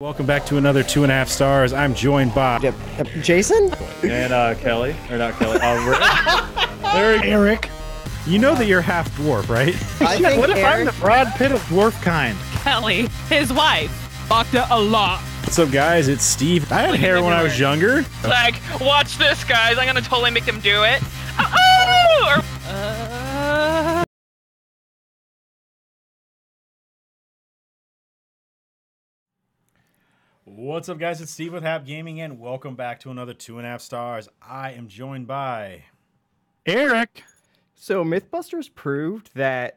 Welcome back to another 2.5 stars. I'm joined by Jason and Kelly, or not Kelly, Erik. You know that you're half dwarf, right? What if I'm the Brad Pitt of dwarf kind? Kelly, his wife, fucked it a lot. What's up, guys? It's Steve. I had hair when I was younger. Like, watch this, guys. I'm gonna totally make them do it. Oh! What's up, guys? It's Steve with Hap Gaming, and welcome back to another 2.5 stars. I am joined by Erik. So Mythbusters proved that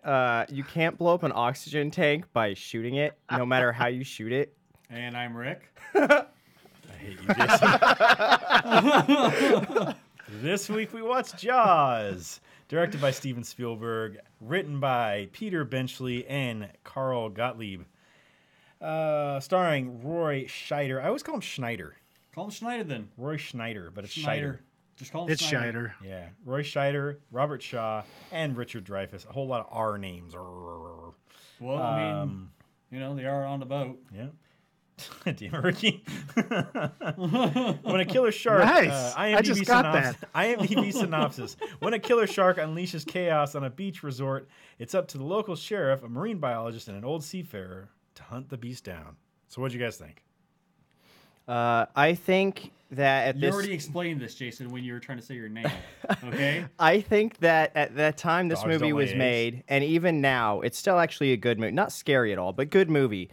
you can't blow up an oxygen tank by shooting it, no matter how you shoot it. And I'm Rick. I hate you, Jason. This week we watched Jaws, directed by Steven Spielberg, written by Peter Benchley and Carl Gottlieb, starring Roy Scheider. I always call him Schneider. Call him Schneider then. Roy Schneider, but it's Schneider. Scheider. Just call him It's Schneider. Scheider. Yeah, Roy Scheider, Robert Shaw, and Richard Dreyfuss. A whole lot of R names. Well, I mean, you know, they are on the boat. Yeah. Damn it, Ricky. When a killer shark. Nice. I just got that. IMDb synopsis. When a killer shark unleashes chaos on a beach resort, it's up to the local sheriff, a marine biologist, and an old seafarer to hunt the beast down. So, what'd you guys think? I think that You already explained this, Jason, when you were trying to say your name. Okay? I think that at that time this Dogs movie don't lay was eggs. made, and even now, it's still actually a good movie. Not scary at all, but good movie.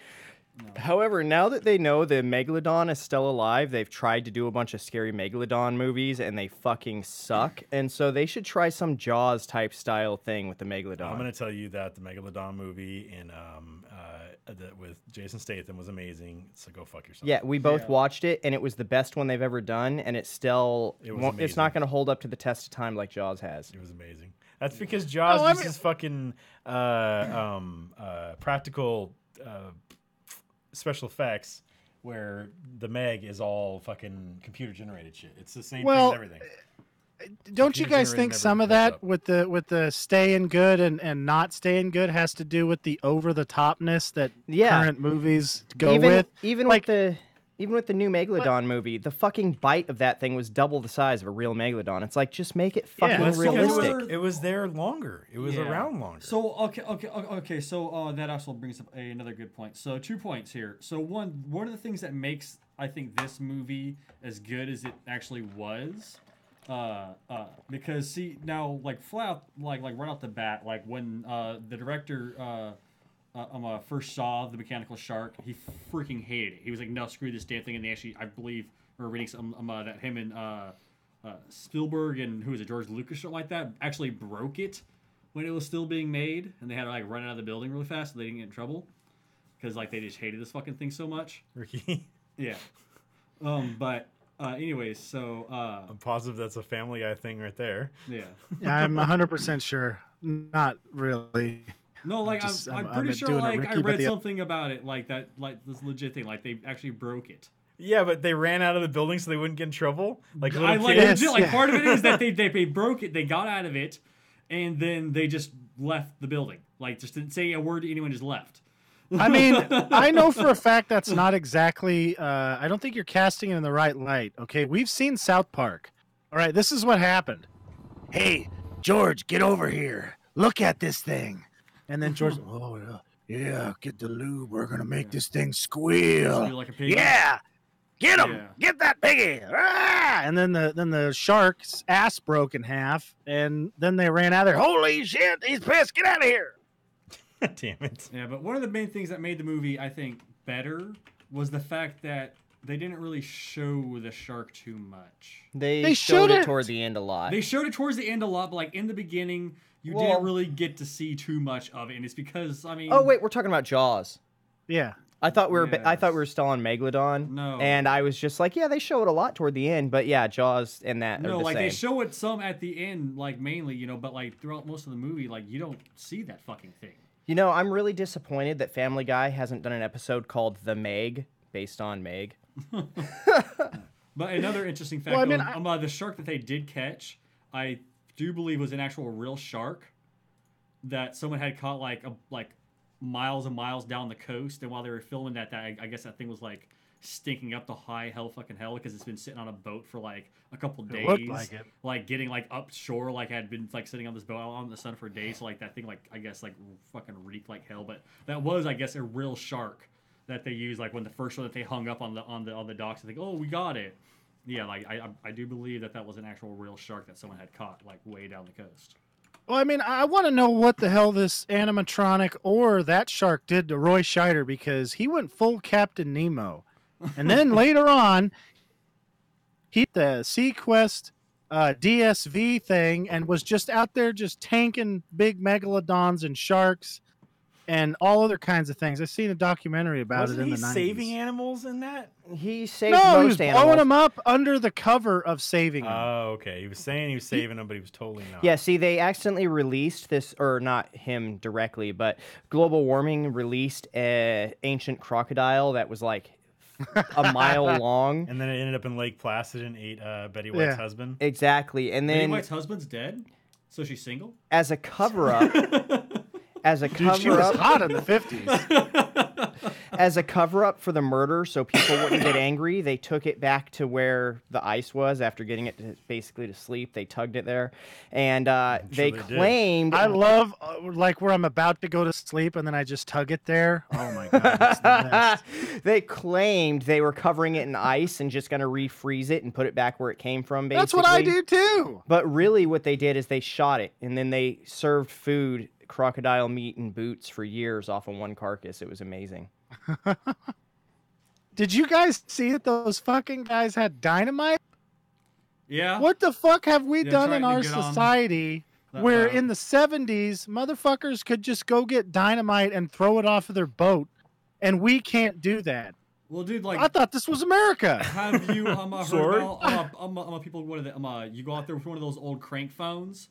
However, now that they know the Megalodon is still alive, they've tried to do a bunch of scary Megalodon movies, and they fucking suck. And so they should try some Jaws type style thing with the Megalodon. I'm going to tell you that the Megalodon movie with Jason Statham was amazing. So go fuck yourself. Yeah, we both watched it, and it was the best one they've ever done, and it still It was won't, it's amazing. not going to hold up to the test of time like Jaws has. It was amazing. That's because Jaws uses fucking practical special effects, where the Meg is all fucking computer generated shit. It's the same thing as everything. Don't you guys Computer-generated think never some of goes that up. with the staying good and not staying good has to do with the over the topness that current movies go with? Even with the new Megalodon movie, the fucking bite of that thing was double the size of a real Megalodon. It's like, just make it fucking That's because realistic. it was there longer. It was around longer. So, okay. So that also brings up another good point. So 2 points here. So one of the things that makes, I think, this movie as good as it actually was, because see now, like flat out, like right off the bat, like when the director first saw the mechanical shark, he freaking hated it. He was like, "No, screw this damn thing." And they actually, I believe, were reading some that him and Spielberg and who was it, George Lucas, shit like that, actually broke it when it was still being made, and they had to like run out of the building really fast so they didn't get in trouble because like they just hated this fucking thing so much. Ricky, Yeah. But anyways, so I'm positive that's a Family Guy thing right there. yeah. I'm 100% sure. Not really. No, like I'm pretty sure doing it, like Ricky, I but read the- something about it, like that, like this legit thing, like they actually broke it. Yeah, but they ran out of the building so they wouldn't get in trouble. Like little I like kids. legit, like yeah. part of it is that they broke it, they got out of it, and then they just left the building. Like just didn't say a word to anyone, just left. I mean, I know for a fact that's not exactly. I don't think you're casting it in the right light. Okay, we've seen South Park. All right, this is what happened. Hey, George, get over here. Look at this thing. And then George, yeah, get the lube. We're gonna make this thing squeal. Squeal like a pig. Yeah, get him. Yeah. Get that piggy. Ah! And then the shark's ass broke in half, and then they ran out of there. Holy shit, he's pissed. Get out of here. Damn it. Yeah, but one of the main things that made the movie, I think, better was the fact that they didn't really show the shark too much. They showed showed it it. toward the end a lot. They showed it towards the end a lot, but like in the beginning, you didn't really get to see too much of it, and it's because I mean. Oh wait, we're talking about Jaws. Yeah. I thought we were Yes. still on Megalodon. No. And I was just like, yeah, they show it a lot toward the end, but yeah, Jaws and that are No, the like same. they show it some at the end, like mainly, you know, but like throughout most of the movie, like you don't see that fucking thing. You know, I'm really disappointed that Family Guy hasn't done an episode called The Meg, based on Meg. But another interesting fact, Well, I mean, the shark that they did catch, I do believe was an actual real shark that someone had caught like miles and miles down the coast, and while they were filming that I guess that thing was like stinking up the high fucking hell because it's been sitting on a boat for like a couple days. looked like it. Like getting like up shore, like had been like sitting on this boat out in the sun for days. So like that thing, like I guess like fucking reeked like hell. But that was, I guess, a real shark that they used. Like when the first one that they hung up on the docks, I think, oh, we got it. Yeah, like I do believe that was an actual real shark that someone had caught like way down the coast. Well, I mean, I want to know what the hell this animatronic or that shark did to Roy Scheider, because he went full Captain Nemo. And then later on, he the Sequest DSV thing and was just out there just tanking big megalodons and sharks and all other kinds of things. I've seen a documentary about Wasn't it in he the 90s. saving animals in that? He saved No, he was most animals. blowing them up under the cover of saving them. Oh, okay. He was saying he was saving them, but he was totally not. Yeah, see, they accidentally released this, or not him directly, but global warming released an ancient crocodile that was like a mile long. And then it ended up in Lake Placid and ate Betty White's husband. Exactly. And Betty then White's husband's dead, so she's single. as a cover-up, Dude, she was hot in the 50s. as a cover-up for the murder, so people wouldn't get angry, they took it back to where the ice was after getting it basically to sleep. They tugged it there, and they claimed. I love like where I'm about to go to sleep and then I just tug it there. Oh my god, it's the best. They claimed they were covering it in ice and just going to refreeze it and put it back where it came from. Basically, That's what I do too. But really, what they did is they shot it and then they served food, crocodile meat, and boots for years off of one carcass. It was amazing. Did you guys see that those fucking guys had dynamite? Yeah. What the fuck have we done trying in to our get on society that where route. in the 70s, motherfuckers could just go get dynamite and throw it off of their boat, and we can't do that? Well, dude, like I thought this was America. have you heard Sorry? about people what are they, you go out there with one of those old crank phones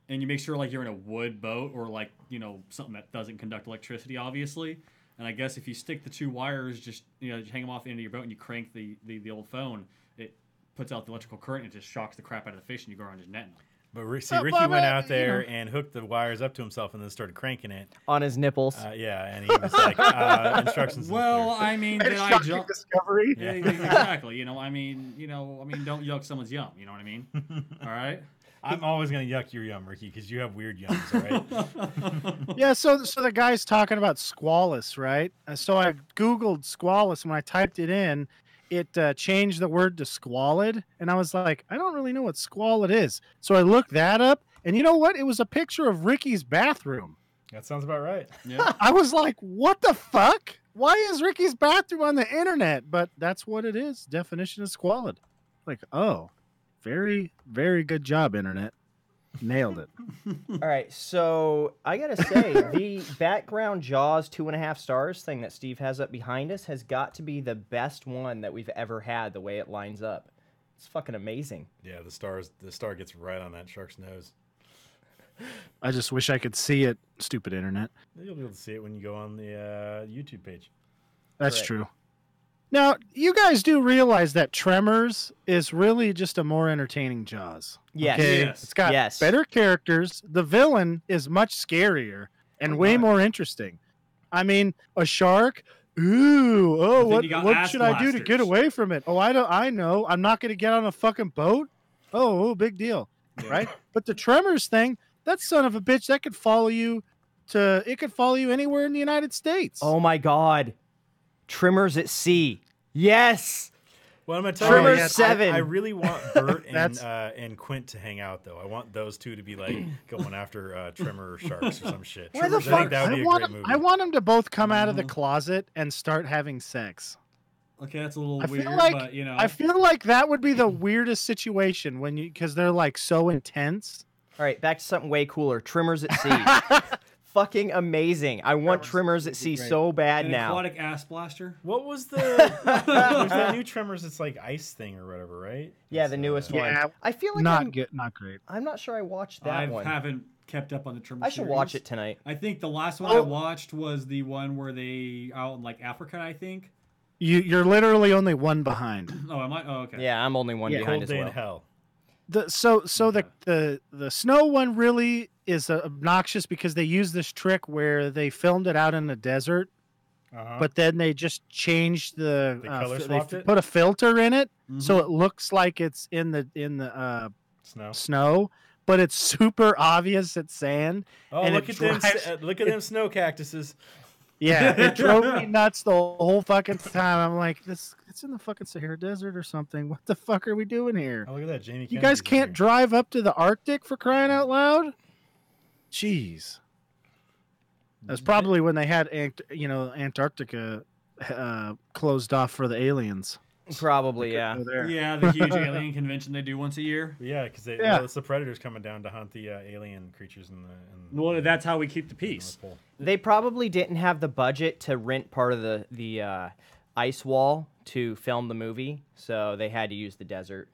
and you make sure like you're in a wood boat or like, you know, something that doesn't conduct electricity, obviously. And I guess if you stick the two wires, just, you know, hang them off the end of your boat and you crank the old phone, it puts out the electrical current and it just shocks the crap out of the fish and you go around just netting them. But Ricky Well, went but, out you there know. and hooked the wires up to himself and then started cranking it. On his nipples. Yeah, and he was like, instructions. Well, I mean, did I Shocking jump? discovery. Yeah, exactly. You know, I mean, don't yuck someone's yum. You know what I mean? All right. I'm always gonna yuck your yum, Ricky, because you have weird yums. All right. Yeah, so the guy's talking about squalus, right? So I Googled squalus, and when I typed it in, it changed the word to squalid, and I was like, I don't really know what squalid is. So I looked that up, and you know what? It was a picture of Ricky's bathroom. That sounds about right. Yeah. I was like, what the fuck? Why is Ricky's bathroom on the internet? But that's what it is. Definition of squalid. Like, oh, very, very good job, internet. Nailed it. All right, so I gotta say, the background Jaws 2.5 stars thing that Steve has up behind us has got to be the best one that we've ever had. The way it lines up, it's fucking amazing. Yeah, the star gets right on that shark's nose. I just wish I could see it, stupid internet. You'll be able to see it when you go on the YouTube page. That's Correct. true. Now, you guys do realize that Tremors is really just a more entertaining Jaws. Yes. Okay? Yes. It's got Yes. better characters. The villain is much scarier and way God. more interesting. I mean, a shark. Ooh, oh, then you got what ass should I do to get blasters. away from it? Oh, I know. I'm not going to get on a fucking boat. Oh, big deal, right? But the Tremors thing, that son of a bitch, that could follow you anywhere in the United States. Oh my God, Trimmers at Sea. Yes. Well, I'm gonna tell Tremors you, 7. I really want Bert That's- and Quint to hang out, though. I want those two to be like going after Tremor sharks or some shit. Why the I think fuck? that would be a great movie. I want them to both come out of the closet and start having sex. Okay, that's a little I weird, feel like but you know. I feel like that would be the weirdest situation because they're like so intense. All right, back to something way cooler. Trimmers at Sea. Fucking amazing. I want Trimmers at Sea so bad An now. aquatic ass blaster. What was there's that new Tremors? It's like ice thing or whatever, right? Yeah, It's, the newest Yeah, one. I feel like not good, not great. I'm not sure I watched that I one. haven't kept up on the Tremor I should watch it tonight. I think the last one I watched was the one where they out in like Africa, I think. You're literally only one behind. Oh, am I? Oh, okay. Yeah, I'm only one Yeah. behind Cold as Day in well. Hell. The snow one really is obnoxious because they use this trick where they filmed it out in the desert, but then they just changed the They color they swapped it? put a filter in it, so Mhm. it looks like it's in the Snow. snow, but it's super obvious it's sand. Oh, and look it at them! drives- Look at them snow cactuses. Yeah, it drove me nuts the whole fucking time. I'm like, it's in the fucking Sahara Desert or something. What the fuck are we doing here? Oh, look at that, Jamie. You Kennedy's guys in can't here. drive up to the Arctic for crying out loud? Jeez. That's probably when they had Antarctica closed off for the aliens. Probably, yeah. Go there. Yeah, the huge alien convention they do once a year. Yeah, because Yeah. it's the predators coming down to hunt the alien creatures in the. Well, that's how we keep the North peace. Pole. They probably didn't have the budget to rent part of the ice wall to film the movie, so they had to use the desert.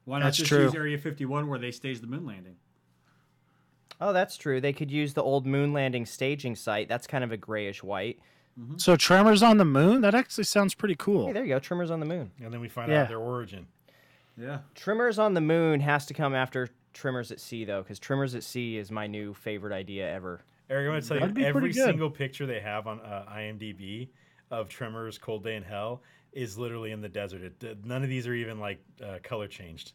Why not That's just true. use Area 51 where they staged the moon landing? Oh, that's true. They could use the old moon landing staging site. That's kind of a grayish white. So Tremors on the Moon? That actually sounds pretty Hey, cool. there you go. Trimmers on the moon. And then we find Yeah. out their origin. Yeah. Trimmers on the moon has to come after Trimmers at Sea, though, because Trimmers at Sea is my new favorite idea ever. Eric, I'm going to tell That'd you, be every pretty good. single picture they have on IMDb of Tremors, Cold Day in Hell is literally in the desert. None of these are even like color changed.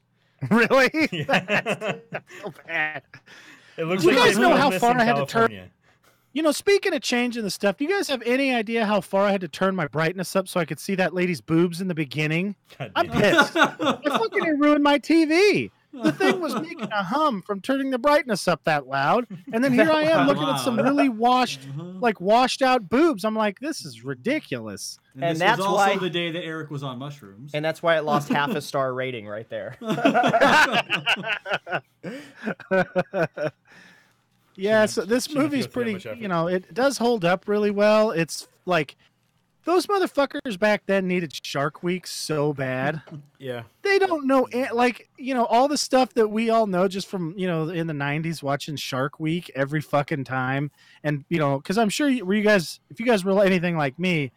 Really? Yeah. So bad. It looks You like guys they know filmed how this far in I had to turn- California. You know, speaking of changing the stuff, do you guys have any idea how far I had to turn my brightness up so I could see that lady's boobs in the beginning? God I'm damn it. pissed. It fucking ruined my TV. The thing was making a hum from turning the brightness up that loud. And then here I am looking at some really washed out boobs. I'm like, this is ridiculous. And this that's was also why- the day that Eric was on mushrooms. And that's why it lost half a star rating right there. Yeah, so this shouldn't have movie's to go through that pretty, much effort. you know, it does hold up really well. It's like those motherfuckers back then needed Shark Week so bad. Yeah. They don't know, like, you know, all the stuff that we all know just from, you know, in the 90s watching Shark Week every fucking time. And, you know, because I'm sure if you guys were anything like me,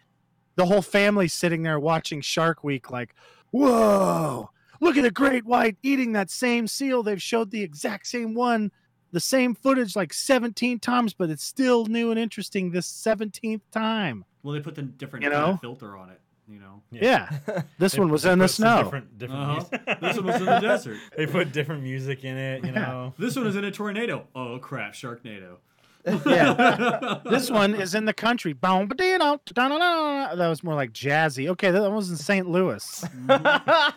the whole family's sitting there watching Shark Week like, whoa, look at a great white eating that same seal. They've showed the exact same one, the same footage like 17 times, but it's still new and interesting this 17th time. Well, they put the different You kind know? of filter on it, you know. Yeah. This They- one was they in the put some snow. Different Uh-huh. music. This one was in the desert. They put different music in it, you know. This one is in a tornado. Oh crap, Sharknado. Yeah. This one is in the country. Boom, ba-dee-dum, da-da-da-da. That was more like jazzy. Okay, that was in St. Louis. That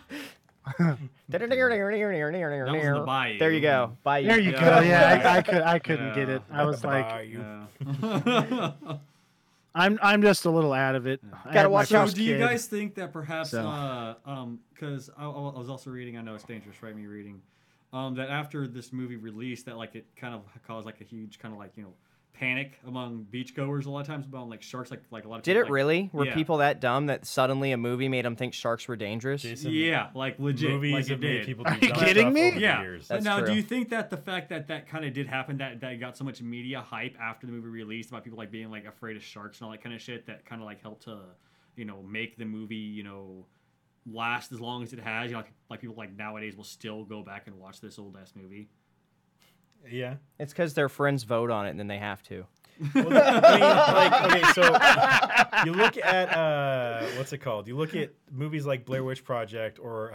was in the bayou. There you go. Bayou. There you Yeah. go. Yeah, I couldn't get it. I was like, Yeah. I'm just a little out of it. I Gotta had my watch out. first Do you kid. guys think that perhaps, So. because I was also reading, I know it's dangerous, right? Me reading, that after this movie released, that like it kind of caused like a huge kind of like panic among beachgoers a lot of times about like sharks, like a lot of Did people, it like, really? Were yeah. people that dumb that suddenly a movie made them think sharks were dangerous? Jason, Yeah, like legit, movies like it have made did. people Are do you dumb kidding stuff me? over the Yeah. years. That's Now, true. do you think that the fact that kind of did happen, that got so much media hype after the movie released about people like being like afraid of sharks and all that kind of shit, that kind of like helped to, make the movie, last as long as it has? Like people like nowadays will still go back and watch this old ass movie. Yeah. It's because their friends vote on it and then they have to. Well, I mean, like, okay, so you look at what's it called? You look at movies like Blair Witch Project or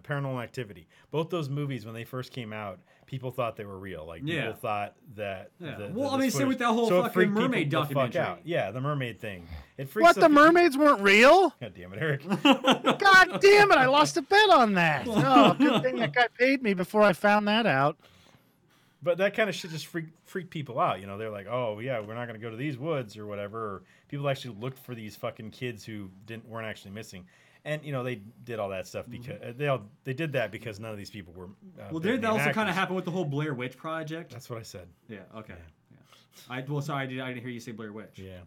Paranormal Activity. Both those movies, when they first came out, people thought they were real. Like Yeah. people thought that. Yeah. Well, I mean, same with that whole it fucking freaked mermaid people the fuck documentary. out. Yeah, the mermaid thing. It freaks What, the mermaids weren't real? God damn it, Eric. God damn it, I lost a bet on that. Oh, good thing that guy paid me before I found that out. But that kind of shit just freaked people out. They're like, oh yeah, we're not going to go to these woods or whatever. Or people actually looked for these fucking kids who weren't actually missing, and they did all that stuff because they did that because none of these people were. Well, big did that name also kind of actors. happen with the whole Blair Witch Project? That's what I said. Yeah. Okay. Yeah. Sorry, I didn't hear you say Blair Witch. Yeah.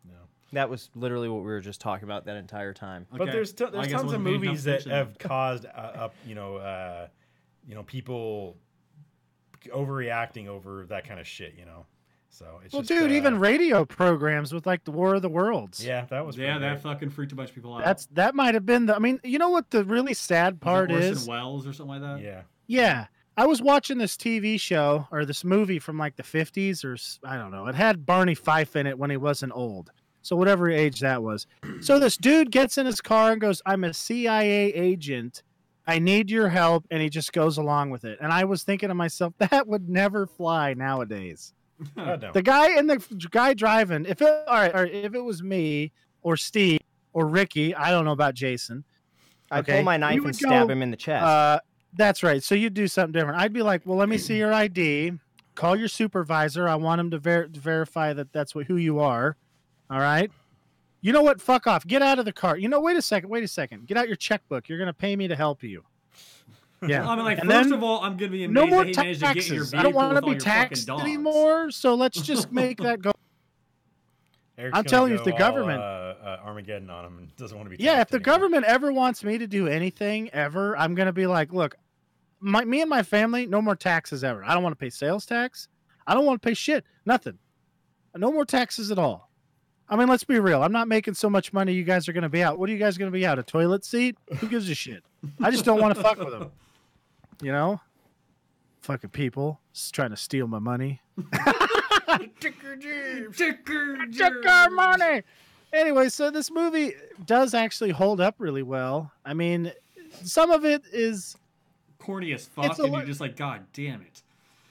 No. That was literally what we were just talking about that entire time. But Okay. there's Well, I there's guess it tons of wasn't big enough movies that fiction. have caused people overreacting over that kind of shit. So it's Well, just, dude, even radio programs with like the War of the Worlds. yeah, that was Yeah, pretty that great. fucking freaked a bunch of people out. That might have been I mean, you know what the really sad part Orson is? Welles or something like that. Yeah. Yeah. I was watching this TV show or this movie from like the 50s or I don't know. It had Barney Fife in it when he wasn't old. So whatever age that was. So this dude gets in his car and goes, I'm a CIA agent. I need your help. And he just goes along with it. And I was thinking to myself, that would never fly nowadays. God, no. The guy and the guy driving, if it was me or Steve or Ricky, I don't know about Jason. I'd Okay, pull my knife you would and stab go, him in the chest. That's right. So you'd do something different. I'd be like, well, let me see your ID. Call your supervisor. I want him to verify that that's who you are. All right. You know what? Fuck off. Get out of the car. You know, wait a second. Get out your checkbook. You're going to pay me to help you. Yeah. I mean, like, And first then of all, I'm gonna be amazed no more that he managed to get your taxes. vehicle I don't want with to all be your fucking taxed dogs. anymore. So let's just make that go. Eric's I'm gonna telling you, if go the government- Armageddon on him and doesn't want to be. Yeah, if taxed the anymore. government ever wants me to do anything ever, I'm going to be like, look, me and my family, no more taxes ever. I don't want to pay sales tax. I don't want to pay shit. Nothing. No more taxes at all. I mean, let's be real. I'm not making so much money you guys are going to be out. What are you guys going to be out? A toilet seat? Who gives a shit? I just don't want to fuck with them. You know? Fucking people just trying to steal my money. Took our money. Anyway, so this movie does actually hold up really well. I mean, some of it is Corny as fuck, It's a and li- you're just like, God damn it.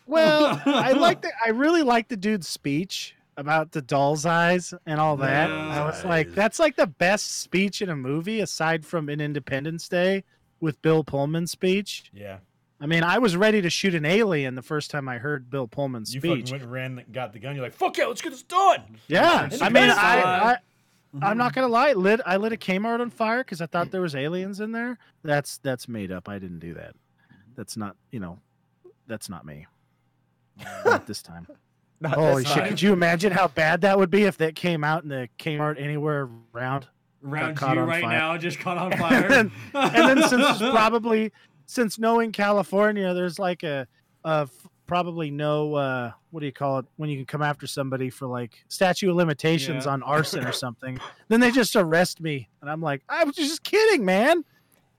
well. I really like the dude's speech about the doll's eyes and all that. Yeah. I was like, that's like the best speech in a movie aside from an Independence Day with Bill Pullman's speech. Yeah, I mean, I was ready to shoot an alien the first time I heard Bill Pullman's you speech. fucking went and ran, got the gun. You're like, fuck yeah, let's get this done. Yeah, I mean, Independence I'm not gonna lie. I lit a Kmart on fire because I thought there was aliens in there. That's made up. I didn't do that. That's not that's not me. Not this time. Not Holy this shit! time. Could you imagine how bad that would be if that came out in the Kmart anywhere around? Around caught you on right fire. now, just caught on fire. and then since knowing California, there's like probably no what do you call it when you can come after somebody for like statute of limitations Yeah. on arson or something. Then they just arrest me, and I'm like, I was just kidding, man.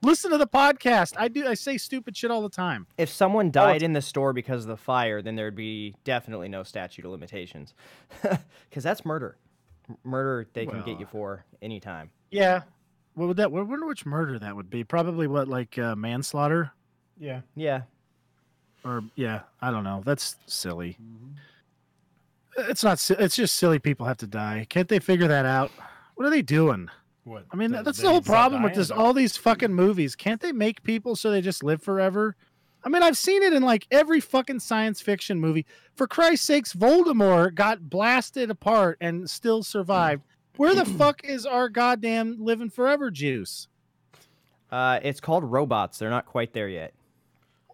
Listen to the podcast. I say stupid shit all the time. If someone died in the store because of the fire, then there'd be definitely no statute of limitations. Because that's murder. Murder they can get you for anytime. Yeah. What would that? I wonder which murder that would be. Probably manslaughter. Yeah, Yeah. Or yeah, I don't know. That's silly. It's not. It's just silly. People have to die. Can't they figure that out? What are they doing? what? I mean, They- that's they the whole stop problem with dying? this. All these fucking movies. Can't they make people so they just live forever? I mean, I've seen it in like every fucking science fiction movie. For Christ's sakes, Voldemort got blasted apart and still survived. Where the fuck is our goddamn living forever juice? It's called robots. They're not quite there yet.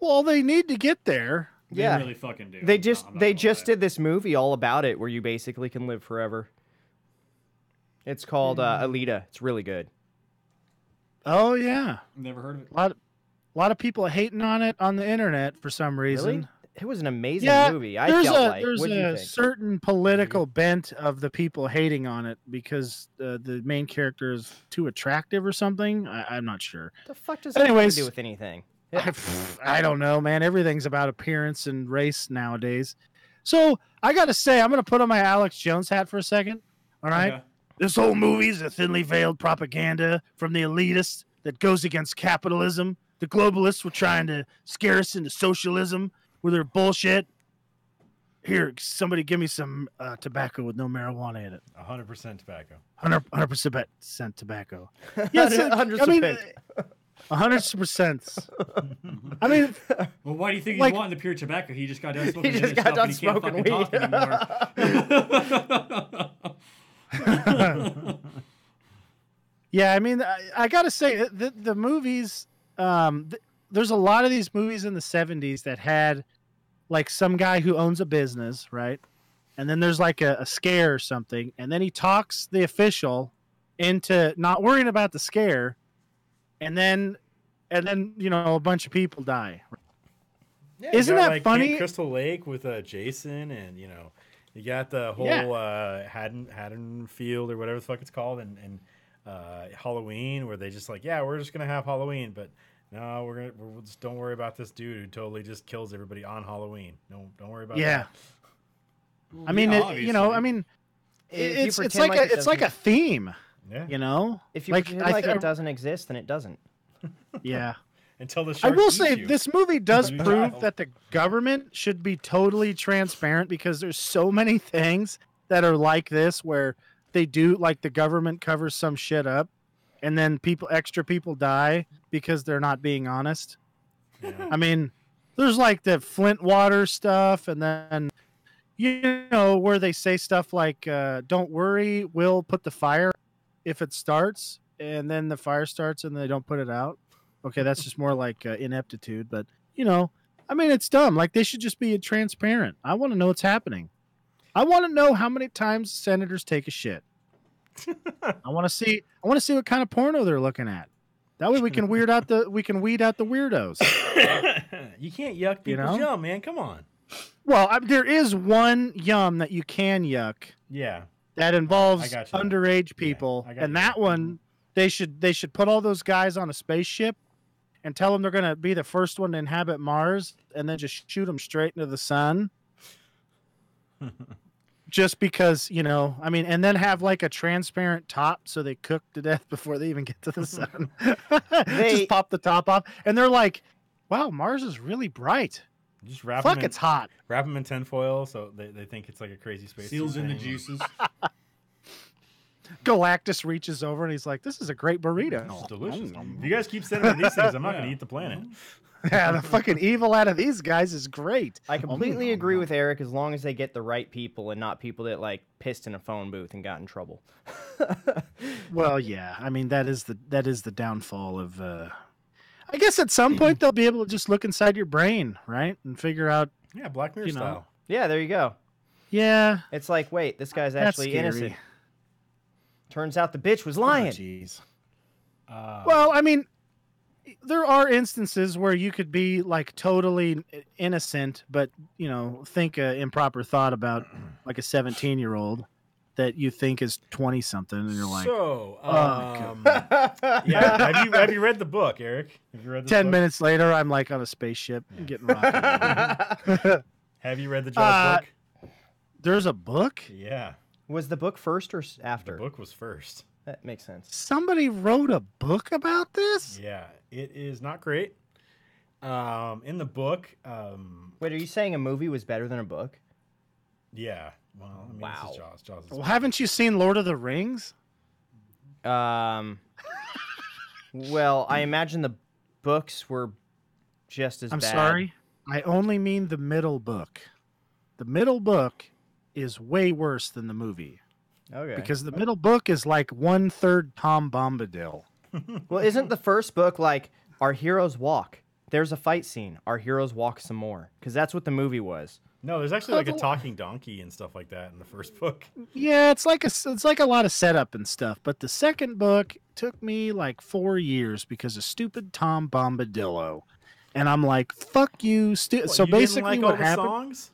Well, they need to get there. They Yeah. really fucking do. They I'm just not- I'm not they gonna just lie. did this movie all about it where you basically can live forever. It's called Alita. It's really good. Oh yeah, Never heard of it. a lot of people hating on it on the internet for some reason. Really? It was an amazing Yeah, movie. I there's felt like. there's What do you a think? certain political bent of the people hating on it because the main character is too attractive or something. I'm not sure. The fuck does that have to Anyways, do with anything? I don't know, man. Everything's about appearance and race nowadays. So I got to say, I'm going to put on my Alex Jones hat for a second. All right. Okay. This whole movie is a thinly veiled propaganda from the elitists that goes against capitalism. The globalists were trying to scare us into socialism with their bullshit. Here, somebody give me some tobacco with no marijuana in it. 100% tobacco. 100% tobacco. Yes, I mean, 100%. I mean, Well, why do you think Like- he's wanting the pure tobacco? He just got done smoking. He just other got stuff done and he can't smoking fucking talk anymore. yeah, I mean, I got to say, the movies, there's a lot of these movies in the 70s that had like some guy who owns a business, right? And then there's like a scare or something. And then he talks the official into not worrying about the scare. And then, a bunch of people die. Yeah, you Isn't got, that like, funny? Camp Crystal Lake with Jason, and you got the whole Haddonfield or whatever the fuck it's called, and Halloween, where they just like, yeah, we're just gonna have Halloween, but no, we'll just don't worry about this dude who totally just kills everybody on Halloween. No, don't worry about Yeah. that. I mean, Yeah, I mean, If you It's pretend like it's like a doesn't- theme, Yeah. you know. If you like, pretend I like th- it doesn't exist, then it doesn't. Yeah. Until the I shark will eats say you. this movie does Blue prove child. that the government should be totally transparent because there's so many things that are like this where they do like the government covers some shit up and then extra people die because they're not being honest. Yeah. I mean, there's like the Flint water stuff and then where they say stuff like don't worry, we'll put the fire if it starts and then the fire starts and they don't put it out. Okay, that's just more like ineptitude, but I mean, it's dumb. Like they should just be transparent. I want to know what's happening. I want to know how many times senators take a shit. I want to see what kind of porno they're looking at. That way we can weed out the weirdos. You can't yuck people's know? yum, man. Come on. Well, there is one yum that you can yuck Yeah. that involves I got you. underage people, I got and you. that one they should put all those guys on a spaceship and tell them they're going to be the first one to inhabit Mars, and then just shoot them straight into the sun. Just because, I mean, and then have like a transparent top so they cook to death before they even get to the sun. Just pop the top off, and they're like, "Wow, Mars is really bright. Just wrap Fuck, them it's hot." Wrap them in tinfoil so they think it's like a crazy space. Seals in the thing. juices. Galactus reaches over and he's like, "This is a great burrito. It's delicious. If you guys keep sending me these things, I'm not going to eat the planet. Yeah, the fucking evil out of these guys is great." I completely agree with Eric as long as they get the right people and not people that like pissed in a phone booth and got in trouble. Well, yeah. I mean, that is the downfall of. I guess at some point they'll be able to just look inside your brain, right, and figure out. Yeah, Black Mirror You know. style. Yeah, there you go. Yeah, It's like, wait, this guy's that's actually scary. innocent. Turns out the bitch was Oh, lying. jeez. Uh, Well, I mean, there are instances where you could be like totally innocent, but think an improper thought about like a 17-year-old that you think is 20-something, and you're like, so, Oh, yeah. Have you read the book, Eric? Have you read this 10 book? minutes later, I'm like on a spaceship getting rocked. Have you read the Jaws book? There's a book? Yeah, Was the book first or the after? book was first. That makes sense. Somebody wrote a book about this? Yeah, it is not great. In the book, Wait, are you saying a movie was better than a book? yeah. Well, I mean, Wow. this is Jaws. Jaws is Well, haven't you seen Lord of the Rings? Well, I imagine the books were just as I'm bad. sorry. I only mean the middle book. The middle book is way worse than the movie Okay. because the middle book is like 1/3 Tom Bombadil. Well, isn't the first book like our heroes walk? There's a fight scene. Our heroes walk some more because that's what the movie was. No, there's actually like a talking donkey and stuff like that in the first book. Yeah, it's like a lot of setup and stuff. But the second book took me like 4 years because of stupid Tom Bombadillo, and I'm like, "Fuck you!" So What, you basically, didn't like what all the happened? songs?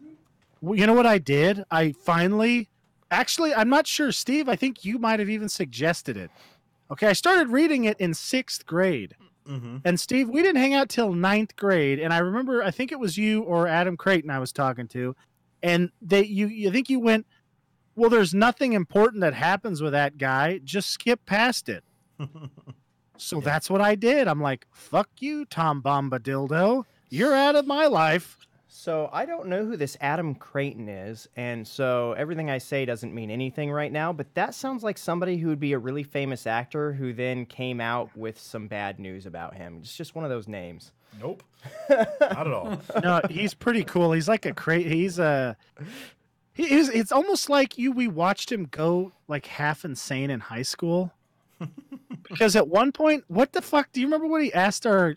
Well, you know what I did? I finally, actually, I'm not sure, Steve. I think you might have even suggested it. Okay, I started reading it in 6th grade. Mm-hmm. And Steve, we didn't hang out till 9th grade. And I remember, I think it was you or Adam Creighton I was talking to. And you think you went, "Well, there's nothing important that happens with that guy. Just skip past it." So that's what I did. I'm like, "Fuck you, Tom Bombadildo. You're out of my life." So I don't know who this Adam Creighton is, and so everything I say doesn't mean anything right now, but that sounds like somebody who would be a really famous actor who then came out with some bad news about him. It's just one of those names. Nope, not at all. No, he's pretty cool. He's like it's almost like we watched him go like half insane in high school. Because at one point, what the fuck? Do you remember what he asked our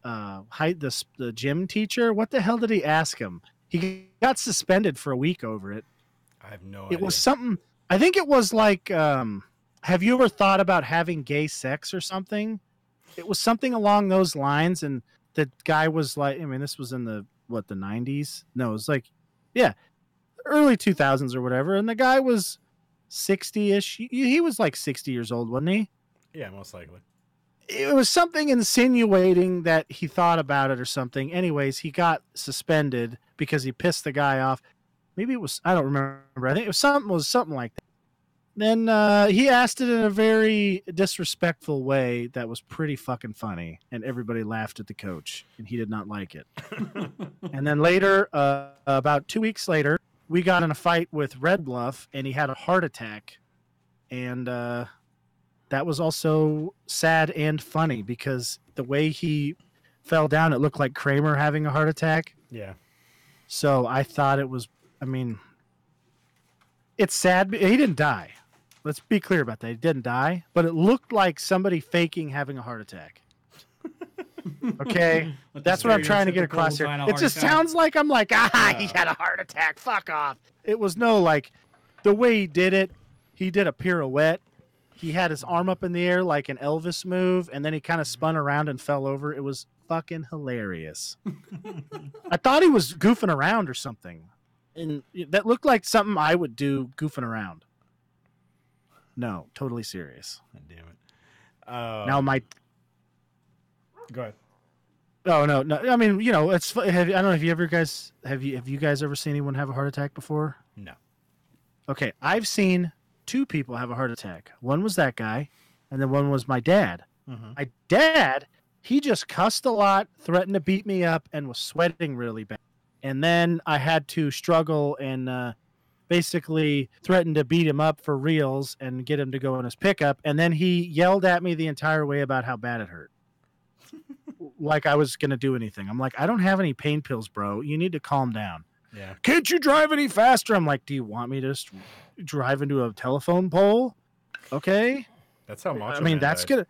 the gym teacher? What the hell did he ask him? He got suspended for a week over it. I have no It idea. was something. I think it was like, have you ever thought about having gay sex or something? It was something along those lines, and the guy was like, I mean, this was in the 90s? No, it was like, yeah, early 2000s or whatever, and the guy was 60-ish. He was like 60 years old, wasn't he? Yeah, most likely. It was something insinuating that he thought about it or something. Anyways, he got suspended because he pissed the guy off. Maybe it was, I don't remember. I think it was something like that. then he asked it in a very disrespectful way that was pretty fucking funny, and everybody laughed at the coach, and he did not like it. And then later, about 2 weeks later, we got in a fight with Red Bluff, and he had a heart attack, and that was also sad and funny because the way he fell down, it looked like Kramer having a heart attack. Yeah. So I thought it was, I mean, it's sad. But he didn't die. Let's be clear about that. He didn't die, but it looked like somebody faking having a heart attack. Okay? That's what I'm trying to get across here. It just sounds like I'm like, he had a heart attack. Fuck off. It was no, like, the way he did it, he did a pirouette. He had his arm up in the air like an Elvis move, and then he kind of spun around and fell over. It was fucking hilarious. I thought he was goofing around or something. And that looked like something I would do goofing around. No, totally serious. Damn it. Now my... Go ahead. Oh, no. I mean, you know, it's... I don't know if you ever guys... Have you guys ever seen anyone have a heart attack before? No. Okay, I've seen 2 people have a heart attack. One was that guy, and then one was my dad. Mm-hmm. My dad, he just cussed a lot, threatened to beat me up, and was sweating really bad. And then I had to struggle and basically threatened to beat him up for reals and get him to go in his pickup. And then he yelled at me the entire way about how bad it hurt. Like I was going to do anything. I'm like, I don't have any pain pills, bro. You need to calm down. Yeah. Can't you drive any faster? I'm like, do you want me to just drive into a telephone pole? Okay. That's how Macho I mean, Man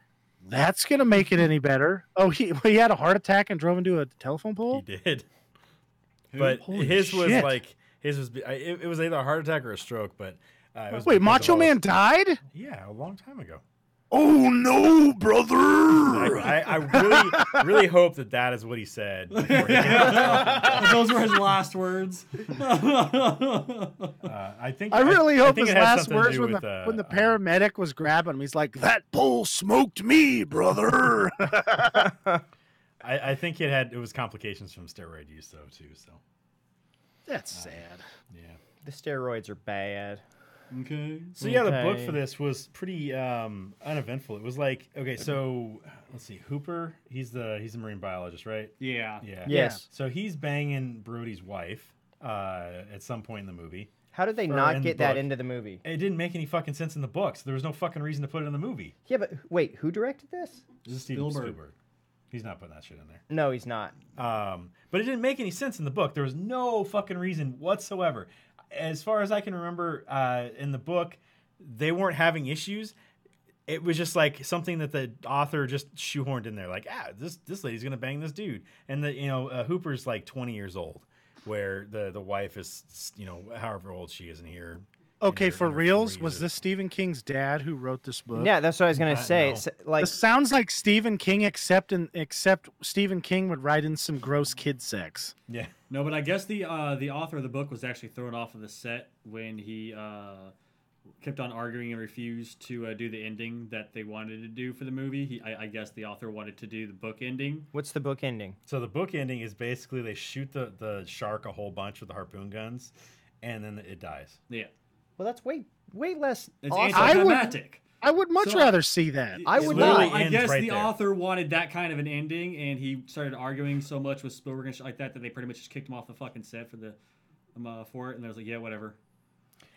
that's gonna make it any better. Oh, he had a heart attack and drove into a telephone pole. He did. But Holy his shit. was like it was either a heart attack or a stroke. But it was Wait, because of Macho all Man this- died? Yeah, a long time ago. Oh no, brother! I really hope that is what he said. Before he Those were his last words. I think I really hope think his it has last something to words do when with, the paramedic was grabbing him. He's like, "That pole smoked me, brother." I think it was complications from steroid use though too. So That's sad. yeah. The steroids are bad. Okay. So yeah, the book Okay. for this was pretty uneventful. It was like, okay, so let's see, Hooper, he's a marine biologist, right? Yeah. Yeah. Yes. So he's banging Brody's wife at some point in the movie. How did they Or not in get the that book. into the movie? It didn't make any fucking sense in the books. There was no fucking reason to put it in the movie. Yeah, but wait, who directed this? This is Steven Spielberg. Spielberg. He's not putting that shit in there. No, he's not. But it didn't make any sense in the book. There was no fucking reason whatsoever. As far as I can remember, in the book, they weren't having issues. It was just like something that the author just shoehorned in there. Like, this lady's gonna bang this dude, and Hooper's like 20 years old, where the wife is however old she is in here. Okay, for in her reals, 40s was or- this Stephen King's dad who wrote this book? Yeah, that's what I was gonna say. no. It's like This sounds like Stephen King, except Stephen King would write in some gross kid sex. Yeah. No, but I guess the author of the book was actually thrown off of the set when he kept on arguing and refused to do the ending that they wanted to do for the movie. I guess the author wanted to do the book ending. what's the book ending? So the book ending is basically they shoot the shark a whole bunch with the harpoon guns, and then it dies. Yeah, Well, that's way less. it's awesome. anticlimactic. I would much So- rather see that. I It would literally not. I ends guess right the there. author wanted that kind of an ending, and he started arguing so much with Spielberg and shit like that they pretty much just kicked him off the fucking set for the for it. And I was like, yeah, whatever.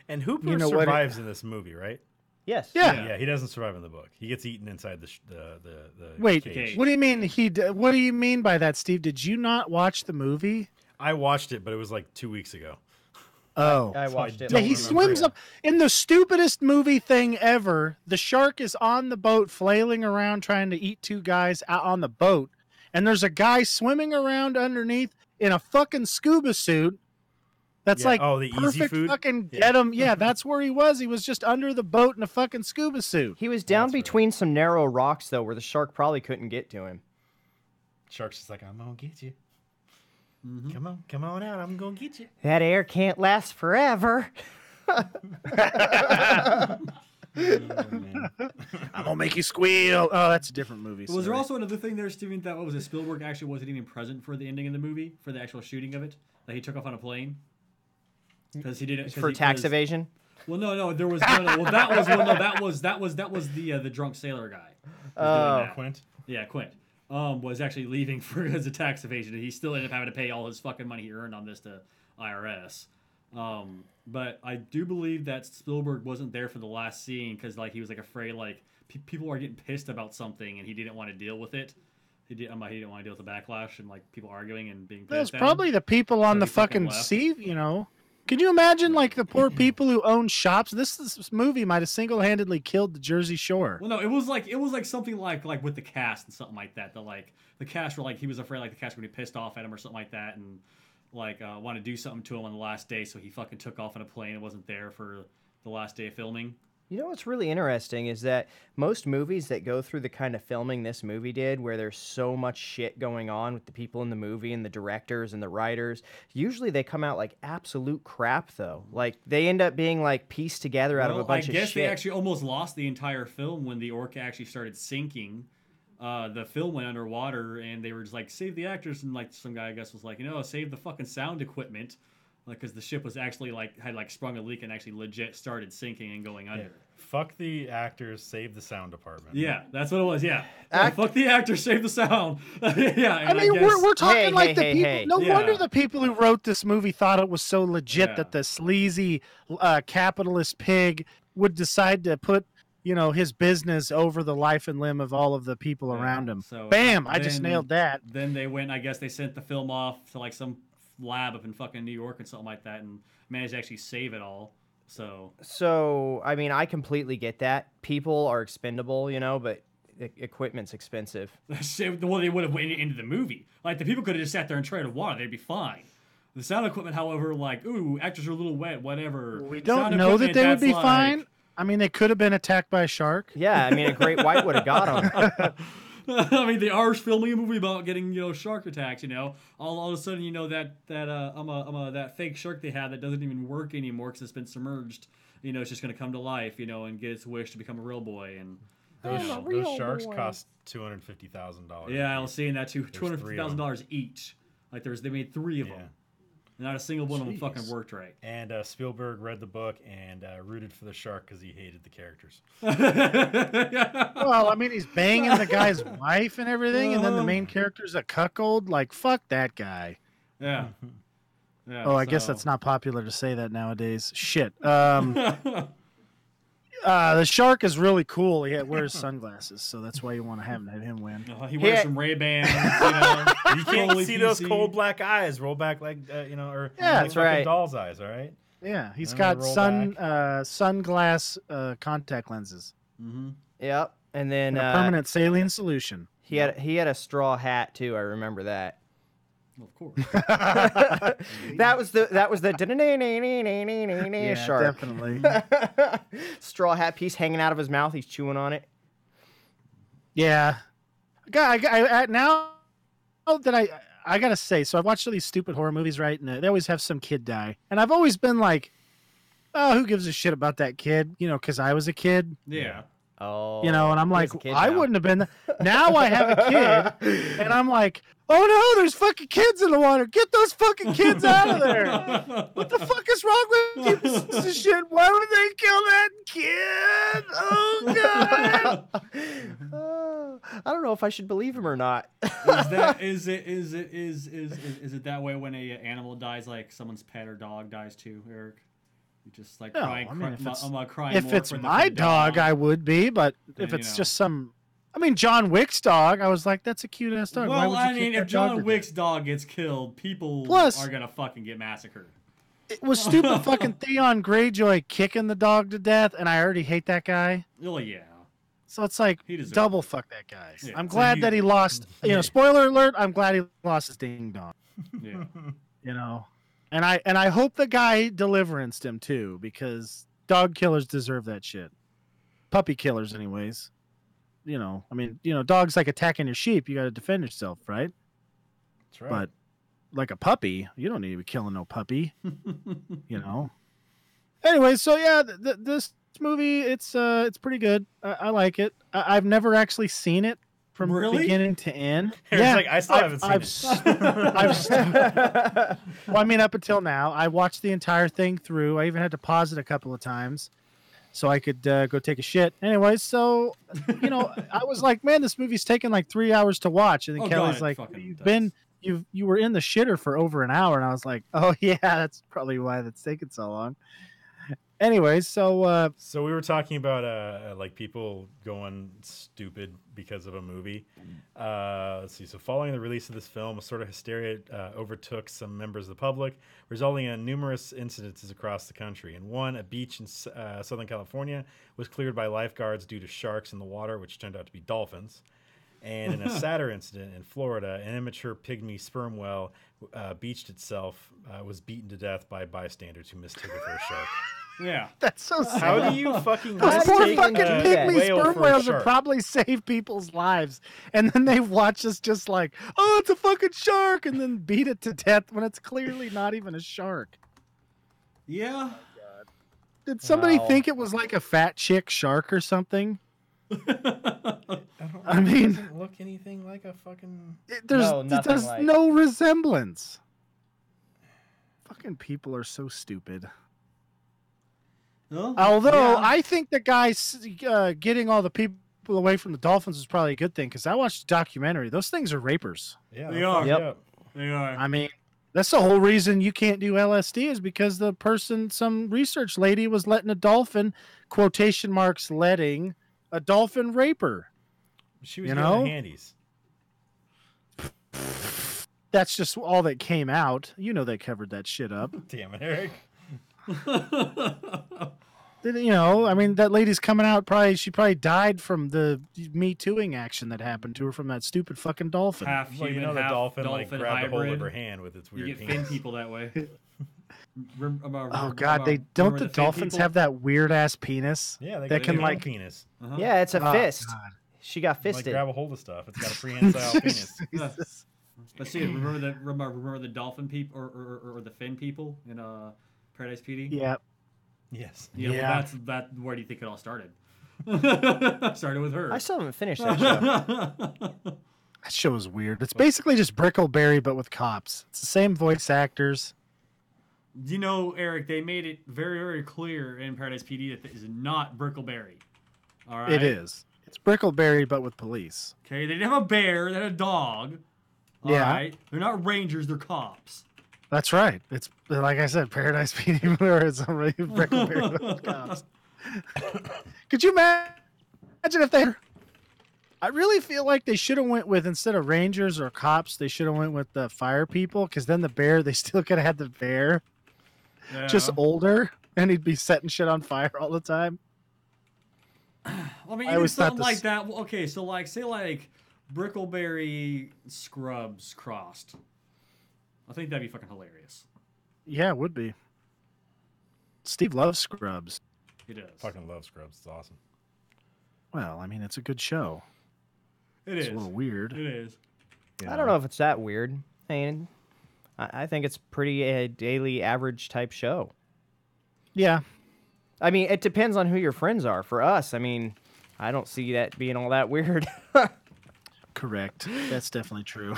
And Hooper You know what? survives in this movie, right? Yes. Yeah. Yeah, he doesn't survive in the book. He gets eaten inside the Wait, cage. what do you mean what do you mean by that, Steve? Did you not watch the movie? I watched it, but it was like 2 weeks ago. Oh. I watched it. Yeah, don't he remember swims it. up in the stupidest movie thing ever. The shark is on the boat flailing around trying to eat 2 guys out on the boat, and there's a guy swimming around underneath in a fucking scuba suit. That's Yeah, like oh, the easy perfect food? fucking Yeah. get him. Yeah, that's where he was. He was just under the boat in a fucking scuba suit. He was down That's right. between some narrow rocks though, where the shark probably couldn't get to him. Shark's just like, I'm gonna get you. Mm-hmm. Come on out. I'm gonna get you. That air can't last forever. I'm gonna make you squeal. Oh, that's a different movie. Was there sorry. also another thing there, Steven, that what was it? Spielberg actually wasn't even present for the ending of the movie, for the actual shooting of it? Like he took off on a plane? Because he didn't. For tax evasion. Well, no, there was no. Well, that was the drunk sailor guy. who was doing that. Quint. Yeah, Quint. Was actually leaving for his tax evasion. He still ended up having to pay all his fucking money he earned on this to IRS. But I do believe that Spielberg wasn't there for the last scene because like he was like afraid like people are getting pissed about something and he didn't want to deal with it. He didn't want to deal with the backlash and like people arguing and being pissed. There's at probably him. the people on So the he fucking fucking left. sea, you know. Could you imagine like the poor people who own shops? This movie might have single-handedly killed the Jersey Shore. Well, no, it was like something like with the cast and something like that. The cast were like he was afraid like the cast would be pissed off at him or something like that, and like want to do something to him on the last day, so he fucking took off on a plane and wasn't there for the last day of filming. You know what's really interesting is that most movies that go through the kind of filming this movie did, where there's so much shit going on with the people in the movie and the directors and the writers, usually they come out like absolute crap, though. Like, they end up being, like, pieced together out of a bunch of shit. I guess they actually almost lost the entire film when the Orca actually started sinking. The film went underwater, and they were just like, save the actors, and like some guy, I guess, was like, save the fucking sound equipment. Like, because the ship was actually had sprung a leak and actually legit started sinking and going under. Fuck the actors, save the sound department. Yeah, that's what it was. Yeah, fuck the actors, save the sound. Yeah, I mean, we're talking like the people. hey. No Yeah. wonder the people who wrote this movie thought it was so legit Yeah. that the sleazy capitalist pig would decide to put his business over the life and limb of all of the people around him. So, Bam! I just then- nailed that. Then they went. I guess they sent the film off to like some lab up in fucking New York and something like that, and managed to actually save it all. So I mean, I completely get that. People are expendable, but equipment's expensive. well, they would have went into the movie. Like the people could have just sat there and treaded water; they'd be fine. The sound equipment, however, like actors are a little wet, whatever. We don't Sound know that equipment, they would be that's fine. I mean, they could have been attacked by a shark. Yeah, I mean, a great white would have got them. I mean, they are filming a movie about getting shark attacks. All of a sudden, that fake shark they have that doesn't even work anymore because it's been submerged. It's just gonna come to life. And get its wish to become a real boy. And Those sharks cost $250,000. yeah, I was seeing that too. There's three of them. $250,000 each. Like they made 3 of them. Yeah. Not a single one of them Jeez. fucking worked right. And Spielberg read the book and rooted for the shark because he hated the characters. Well, I mean, he's banging the guy's wife and everything, and then the main character's a cuckold. Like, fuck that guy. Yeah. Yeah. Oh, I guess so- that's not popular to say that nowadays. Shit. The shark is really cool. He wears sunglasses, so that's why you want to have him win. He wears Yeah. some Ray-Bans. You can't Totally see those PC. cold black eyes roll back like, or Yeah, like that's fucking right. doll's eyes, all right? Yeah, he's I'm got gonna roll sunglass contact lenses. Mm-hmm. Yep, and then And a permanent saline solution. he had a straw hat too. I remember that. Of course. That was the Yeah, shark. definitely. Straw hat piece hanging out of his mouth. He's chewing on it. Yeah, now that I gotta say, so I've watched all these stupid horror movies, right? And they always have some kid die, and I've always been like, "Oh, who gives a shit about that kid?" Because I was a kid, Yeah. Oh, and I'm he like, has a kid I now. wouldn't have been. Now I have a kid, and I'm like, oh no, there's fucking kids in the water. Get those fucking kids out of there. What the fuck is wrong with you, pieces of shit? Why would they kill that kid? Oh god. I don't know if I should believe him or not. Is it that way when a animal dies, like someone's pet or dog dies too, Eric? You just like No, crying. I mean, if it's- I'm crying If more it's for the my dog, I would be, but if Then, it's just some, I mean, John Wick's dog, I was like, that's a cute ass dog. Why Well, would you I mean, kick if that dog John to Wick's death? dog gets killed, people Plus- are gonna fucking get massacred. It was stupid fucking Theon Greyjoy kicking the dog to death, and I already hate that guy. Oh yeah. So it's like He deserved double fuck that guy. Yeah, I'm so glad he- that he lost. Spoiler alert. I'm glad he lost his ding dong. Yeah. And I hope the guy deliveranced him too, because dog killers deserve that shit. Puppy killers, anyways. I mean, dogs like attacking your sheep. You got to defend yourself, right? That's right. But like a puppy, you don't need to be killing no puppy. Anyway, so yeah, this movie it's pretty good. I like it. I've never actually seen it, from Really? beginning to end. Eric's like, I still haven't seen it. Well, I mean, up until now, I watched the entire thing through. I even had to pause it a couple of times so I could go take a shit. Anyway, so I was like, man, this movie's taking like 3 hours to watch, and then Oh, Kelly's God, it like, fucking does. you were in the shitter for over an hour, and I was like, oh yeah, that's probably why that's taking so long. Anyway, so So we were talking about like people going stupid because of a movie. Let's see. So following the release of this film, a sort of hysteria overtook some members of the public, resulting in numerous incidences across the country. And one, a beach in Southern California, was cleared by lifeguards due to sharks in the water, which turned out to be dolphins. And in a sadder incident in Florida, an immature pygmy sperm whale beached itself, was beaten to death by bystanders who mistook it for a shark. Yeah. that's so sad. How do you fucking Those poor mistake fucking a pygmy whale sperm for a whales would shark? probably save people's lives, and then they watch us just like, oh, it's a fucking shark, and then beat it to death when it's clearly not even a shark. Yeah. Did somebody Wow. think it was like a fat chick shark or something? I It mean, doesn't look anything like a fucking. nothing there's like- no resemblance. Fucking people are so stupid. Well, Although yeah. I think the guy getting all the people away from the dolphins is probably a good thing, because I watched the documentary. Those things are rapers. Yeah, They they'll are. fuck you Yep. up. They are. I mean, that's the whole reason you can't do LSD, is because the person, some research lady, was letting a dolphin, quotation marks, letting a dolphin rape her. She was You getting know? the handies. That's just all that came out. You know, they covered that shit up. Damn it, Eric. I mean, that lady's coming out. She probably died from the Me Tooing action that happened to her from that stupid fucking dolphin. half Well, human, you know the half dolphin like grabbed a hold of hybrid. her hand with its You weird get penis. fin people that way. Oh God, they don't the dolphins have that weird ass penis? Yeah, they that got can a like penis. Yeah, it's a Oh, fist. God. She got Like fisted. grab a hold of stuff. It's got a prehensile penis. Jesus. Let's see. Remember the dolphin people or the fin people in Paradise PD? Yeah. Yes. Yeah. Well, Yeah. that's where do you think it all started? Started with her. I still haven't finished that show. That show is weird. It's basically just Brickleberry, but with cops. It's the same voice actors. You know, Eric, they made it very, very clear in Paradise PD that this is not Brickleberry. All right. It is. It's Brickleberry, but with police. Okay, they didn't have a bear, they had a dog. All Yeah. right? They're not rangers, they're cops. That's right. It's like I said, Paradise PD, where it's already Brickleberry, but with cops. Could you imagine if they? I really feel like they should have went with, instead of rangers or cops, they should have went with the fire people, because then the bear, they still could have had the bear, Yeah. just older, and he'd be setting shit on fire all the time. I mean, I even always thought something like this- that. Okay, so like, say like Brickleberry Scrubs crossed. I think that'd be fucking hilarious. Yeah, it would be. Steve loves Scrubs. He does. Fucking love Scrubs. It's awesome. Well, I mean, it's a good show. It It's is. a little weird. It is. you I don't know if it's that weird. I mean, I think it's pretty a daily average type show. Yeah. I mean, it depends on who your friends are. For us, I mean, I don't see that being all that weird. Correct. That's definitely true.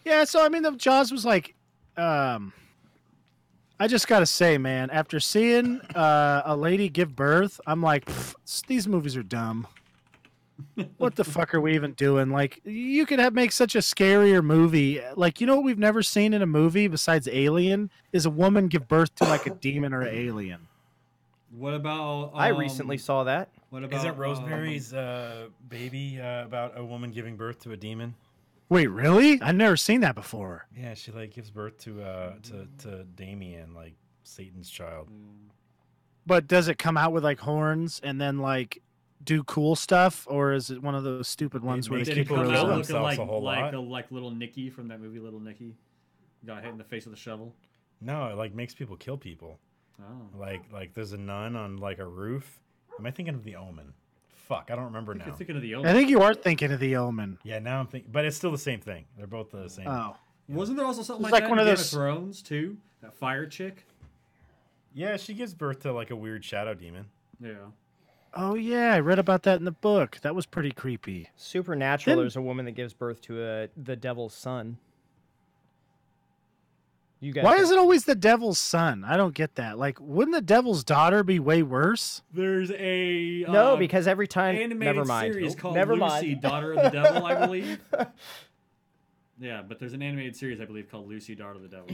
Yeah, so I mean, the Jaws was like, I just gotta say, man, after seeing a lady give birth, I'm like, these movies are dumb. What the fuck are we even doing? Like, you could make such a scarier movie. Like, you know what we've never seen in a movie besides Alien is a woman give birth to like a demon or an alien. What about? I recently saw that. What about? Isn't Rosemary's Baby about a woman giving birth to a demon? Wait, really? I've never seen that before. Yeah, she like gives birth to Damien, like Satan's child. But does it come out with like horns and then like do cool stuff, or is it one of those stupid ones where makes they Did it keep people come grows out kill up? looking themselves like a whole lot. like little Nicky from that movie, Little Nicky? Got hit in the face with a shovel. No, it like makes people kill people. Oh. Like there's a nun on like a roof. Am I thinking of The Omen? Fuck, I don't remember now. You're thinking of the I Omen. think you are thinking of The Omen. Yeah, now I'm thinking, but it's still the same thing. They're both the same. Oh, Wasn't there also something It's like like that one in of Game those- of Thrones too? That fire chick. Yeah, she gives birth to like a weird shadow demon. Yeah. Oh yeah, I read about that in the book. That was pretty creepy. Supernatural, Then- there's a woman that gives birth to the devil's son. You guys Why got- is it always the devil's son? I don't get that. Like, wouldn't the devil's daughter be way worse? There's a No, because every time. animated Never mind. series Nope, called never Lucy, mind. Daughter of the Devil, I believe. Yeah, but there's an animated series I believe called Lucy, Daughter of the Devil.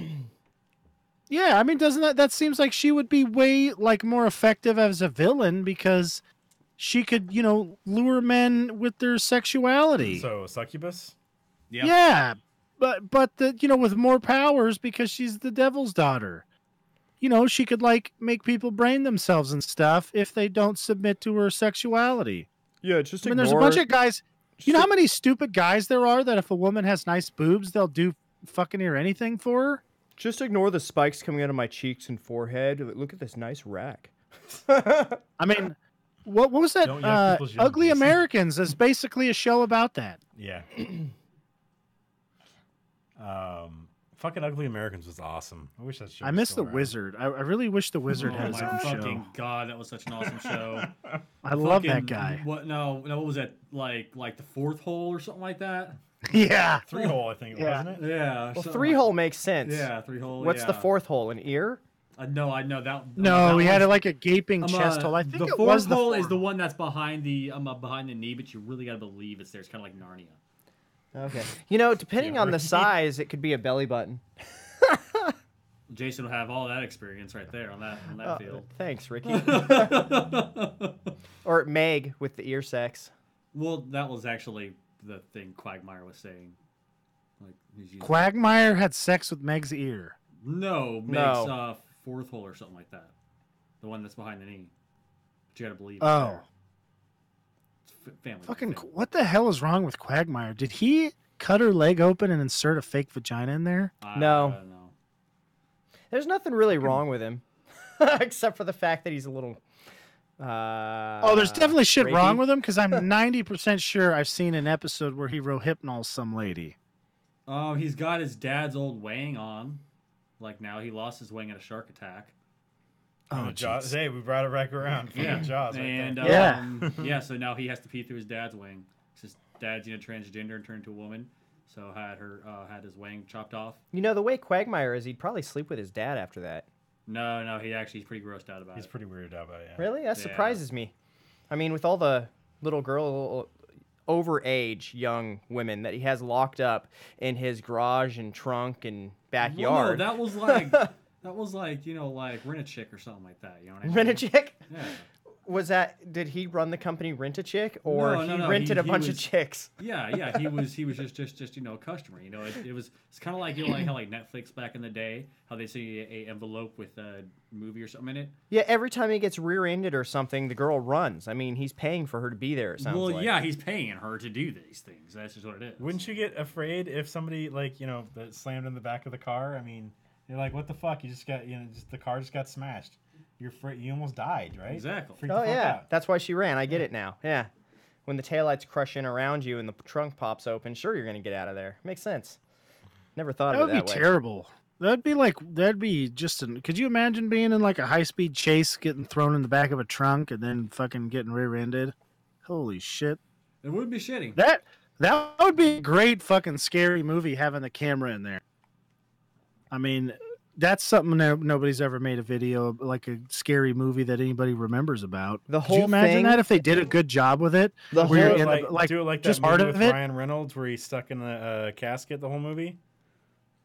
Yeah, I mean, doesn't that seems like she would be way like more effective as a villain because she could, lure men with their sexuality. So succubus. Yeah, but with more powers because she's the devil's daughter. She could like make people brain themselves and stuff if they don't submit to her sexuality. Yeah, just I mean, there's a bunch of guys. You know how many stupid guys there are that if a woman has nice boobs, they'll do fucking near anything for her? Just ignore the spikes coming out of my cheeks and forehead. Look at this nice rack. I mean, what was that? Don't yuck people's yum, Ugly Jason. Americans is basically a show about that. Yeah. Fucking Ugly Americans was awesome. I wish that show. I was miss the still around. Wizard. I really wish the Wizard Oh had his my own fucking show. god, that was such an awesome show. I love that Fucking- guy. What? No, what was that? Like the fourth hole or something like that? Yeah. 3-hole, I think, Yeah. wasn't it? Yeah. Well, something three hole makes sense. Like, yeah, three hole. What's the yeah. fourth hole? An ear? No, I know that. No, that he had one's- like a gaping chest hole. I think the it fourth was the hole is fourth. the one that's behind the knee, but you really gotta believe it's there. It's kind of like Narnia. Okay. Depending Yeah, on the right. size, it could be a belly button. Jason will have all that experience right there on that field. Thanks, Ricky. Or Meg with the ear sex. Well, that was actually the thing Quagmire was saying. Like he's using, Quagmire had sex with Meg's ear. no, makes No. fourth hole or something like that. The one that's behind the knee. But you gotta believe. Oh. It's there. It's family. Fucking, thing. what the hell is wrong with Quagmire? Did he cut her leg open and insert a fake vagina in there? No. No. There's nothing really wrong with him, except for the fact that he's a little. Oh, there's definitely shit rapey. wrong with him because I'm 90% sure I've seen an episode where he rohypnol some lady. Oh, he's got his dad's old wang on. Like now he lost his wang in a shark attack. Oh, Jaws. jeez. Hey, we brought it back around. Fucking Jaws. Right And there. Yeah. yeah, so now he has to pee through his dad's wing. His dad's transgender and turned into a woman, so had his wang chopped off. The way Quagmire is, he'd probably sleep with his dad after that. No, he's pretty grossed out about He's it. pretty weirded out by it. Yeah. Really? That Yeah. surprises me. I mean, with all the little girl, overage young women that he has locked up in his garage and trunk and Well, backyard. no, that was like like Rent a Chick or something like that. You know what I mean? Rent a Chick? Yeah. Was that? Did he run the company Rent a Chick, or No, he no, no, rented he- a he bunch of was- chicks? Yeah, he was just a customer. It's kind of like like how like Netflix back in the day, how they see a envelope with a movie or something in it. Yeah, every time he gets rear-ended or something, the girl runs. I mean, he's paying for her to be there. It sounds Well, like. yeah, he's paying her to do these things. That's just what it is. Wouldn't you get afraid if somebody that slammed in the back of the car? I mean, you're like, what the fuck? You just got the car just got smashed. You're you almost died, right? Exactly. Freaked the Oh fuck yeah, out. that's why she ran. I get it now. Yeah, when the taillights crush in around you and the trunk pops open, sure you're gonna get out of there. Makes sense. Never thought That of would it be that way. terrible. That'd be just could you imagine being in like a high-speed chase, getting thrown in the back of a trunk, and then fucking getting rear-ended? Holy shit. It would be shitty. That would be a great fucking scary movie having the camera in there. I mean, that's something that nobody's ever made a video like a scary movie that anybody remembers about. The Could you whole imagine thing- that if they did a good job with it? The where you're whole- in the- Do it like just that part movie of with it. Ryan Reynolds where he's stuck in the casket the whole movie.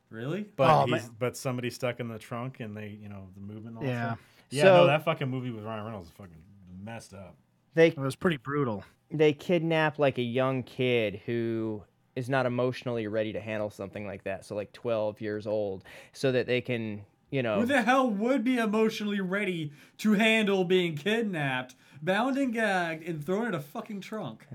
Really? But Oh, man. but somebody's stuck in the trunk and they the movement. And all Yeah. that stuff. Yeah. So- No, that fucking movie with Ryan Reynolds is fucking messed up. It was pretty brutal. They kidnap like a young kid who is not emotionally ready to handle something like that. So like 12 years old, so that they can, Who the hell would be emotionally ready to handle being kidnapped, bound and gagged, and thrown in a fucking trunk?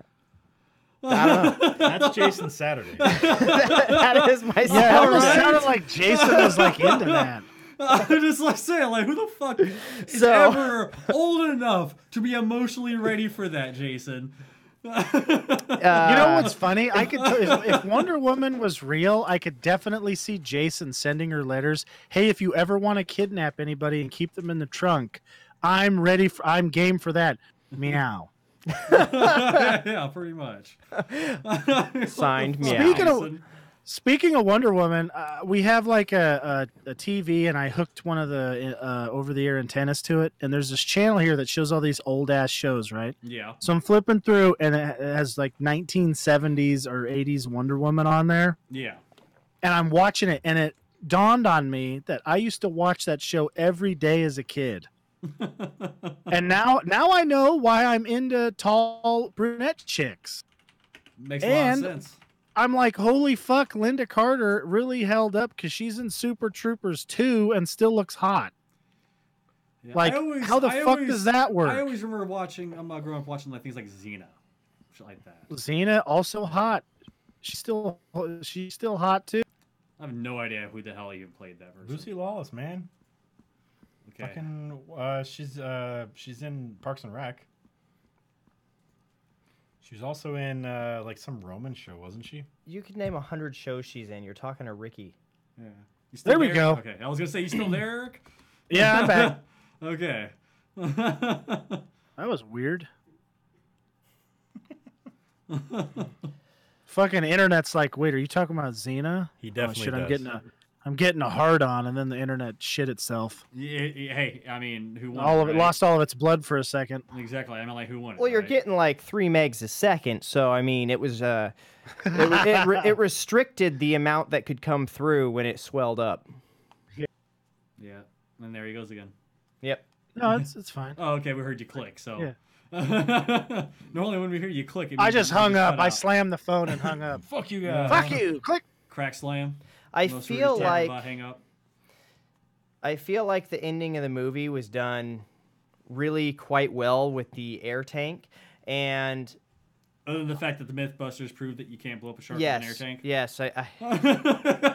I don't know. That's Jason Saturday. That is my Yeah, it Saturday. almost sounded like Jason was like into that. I'm just like saying, like, who the fuck is So- ever old enough to be emotionally ready for that, Jason? You know what's funny? I could if Wonder Woman was real, I could definitely see Jason sending her letters. Hey, if you ever want to kidnap anybody and keep them in the trunk, I'm ready. I'm game for that. Meow. Yeah, pretty much. Signed meow. Speaking of Wonder Woman, we have like a TV, and I hooked one of the over-the-air antennas to it, and there's this channel here that shows all these old-ass shows, right? Yeah. So I'm flipping through, and it has like 1970s or 80s Wonder Woman on there, Yeah. and I'm watching it, and it dawned on me that I used to watch that show every day as a kid. And now I know why I'm into tall brunette chicks. Makes a lot of sense. I'm like, holy fuck, Linda Carter really held up because she's in Super Troopers 2 and still looks hot. Yeah, Like, how the fuck does that work? I always remember watching, I'm growing up watching like things like Xena. Shit like that. Xena, also hot. She's still hot too. I have no idea who the hell even played that version. Lucy Lawless, man. Okay. Fucking, she's in Parks and Rec. She was also in like some Roman show, wasn't she? You could name 100 shows she's in. You're talking to Ricky. Yeah. You still There we go. Okay, I was gonna say you still there, Eric? Yeah, I'm back. Okay. That was weird. Fucking internet's like, wait, are you talking about Xena? He definitely shit, does. I'm getting a hard on, and then the internet shit itself. Hey, I mean, who won? All of it right? lost all of its blood for a second. Exactly. I mean, like, who won? Well, you're right? getting like 3 megs a second, so I mean, it was it restricted the amount that could come through when it swelled up. Yeah, and there he goes again. Yep. No, it's fine. Oh, okay, we heard you click. So Yeah. normally when we hear you click, it I means just you hung up. cut I out. slammed the phone and hung up. Fuck you guys. Fuck you. Click. Crack slam. I Most feel movies talk like about hang up. the ending of the movie was done really quite well with the air tank, and Other than the fact that the MythBusters proved that you can't blow up a shark with an air tank. yes,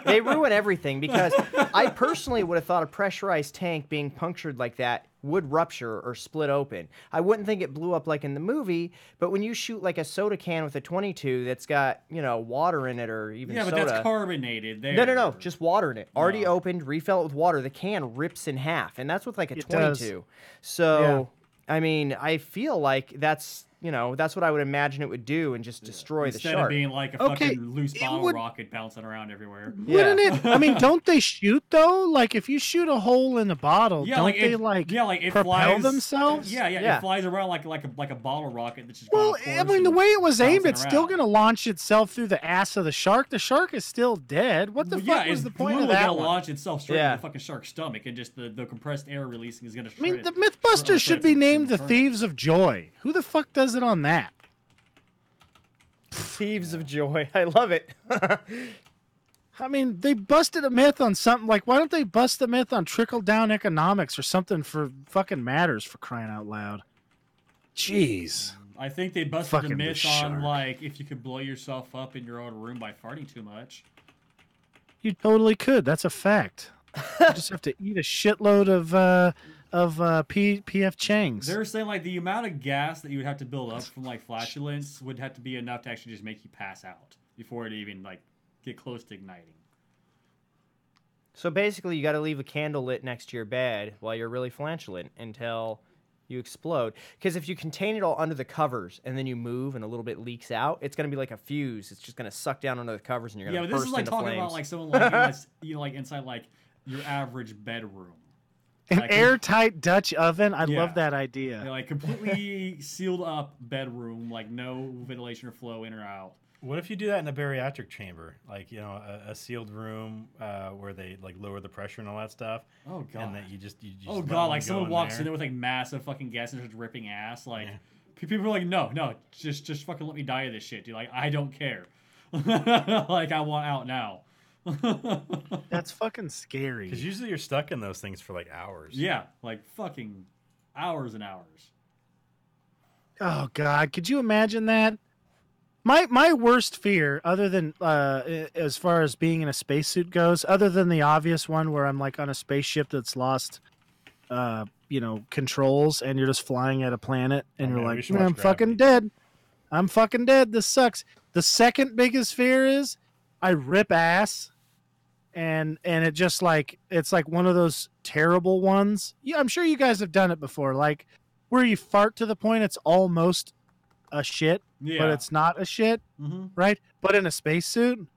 they ruin everything because I personally would have thought a pressurized tank being punctured like that would rupture or split open. I wouldn't think it blew up like in the movie, but when you shoot like a soda can with a 22 that's got, water in it or even Yeah, but soda. that's carbonated. There. No, just water in it. Already No. opened, refill it with water. The can rips in half, and that's with like a It 22. does. So, I mean, I feel like that's what I would imagine it would do and just destroy the Instead shark. of being like a Okay, fucking loose it bottle would- rocket bouncing around everywhere. Wouldn't it? I mean, don't they shoot though? Like, if you shoot a hole in the bottle, Yeah, don't like they it propel flies, themselves? Yeah, Yeah. it flies around like a bottle rocket that's just. Well, going I on mean, the course way it was and aimed, bouncing it's still around. going to launch itself through the ass of the shark. The shark is still dead. What the Well, fuck yeah, was it's the point of literally that gonna one? launch itself straight Yeah. in the fucking shark's stomach, and just the compressed air releasing is gonna. I mean, shred the it. MythBusters should be Shred it named the from Thieves of Joy. Who the fuck does it on that? Thieves of joy. I love it. I mean, they busted a myth on something. Like, why don't they bust the myth on trickle-down economics or something for fucking matters, for crying out loud? Jeez. I think they busted Fucking the the myth on shark. like if you could blow yourself up in your own room by farting too much. You totally could. That's a fact. You just have to eat a shitload of PF Chang's. They're saying like the amount of gas that you would have to build up from like flatulence would have to be enough to actually just make you pass out before it even like get close to igniting. So basically, you got to leave a candle lit next to your bed while you're really flatulent until you explode. Because if you contain it all under the covers and then you move and a little bit leaks out, it's going to be like a fuse. It's just going to suck down under the covers and you're Yeah, going but to this burst is like into talking flames. about like someone like like inside like your average bedroom. An Like, airtight Dutch oven. I Yeah. love that idea. you know, like completely sealed up bedroom, like no ventilation or flow in or out. What if you do that in a bariatric chamber, like a sealed room where they like lower the pressure and all that stuff? Oh god. And that you just Oh let god, one like go someone walks in there. there with like massive fucking gas and starts ripping ass. Like Yeah. people are like, no, just fucking let me die of this shit, dude. Like I don't care. Like I want out now. That's fucking scary. Because usually you're stuck in those things for like hours. Yeah, like fucking hours and hours. Oh God, could you imagine that? My worst fear, other than as far as being in a spacesuit goes, other than the obvious one where I'm like on a spaceship that's lost, controls, and you're just flying at a planet, and Oh, you're man, we like, should "Man, watch I'm fucking Gravity." dead. I'm fucking dead. This sucks. The second biggest fear is I rip ass, and it just like it's like one of those terrible ones. Yeah, I'm sure you guys have done it before, like where you fart to the point it's almost a shit, but it's not a shit, right? But in a spacesuit,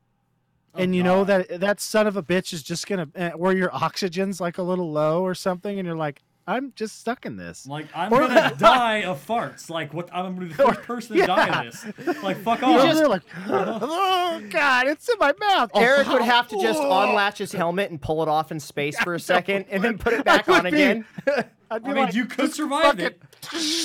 and you know that son of a bitch is just gonna where your oxygen's like a little low or something, and you're like, I'm just stuck in this. Like, I'm gonna die of farts. Like, what? I'm gonna be the first person to die of this. Like, fuck off. They're like, oh god, it's in my mouth. Eric would have to just unlatch his helmet and pull it off in space for a second, and then put it back on again. I mean, you could survive it.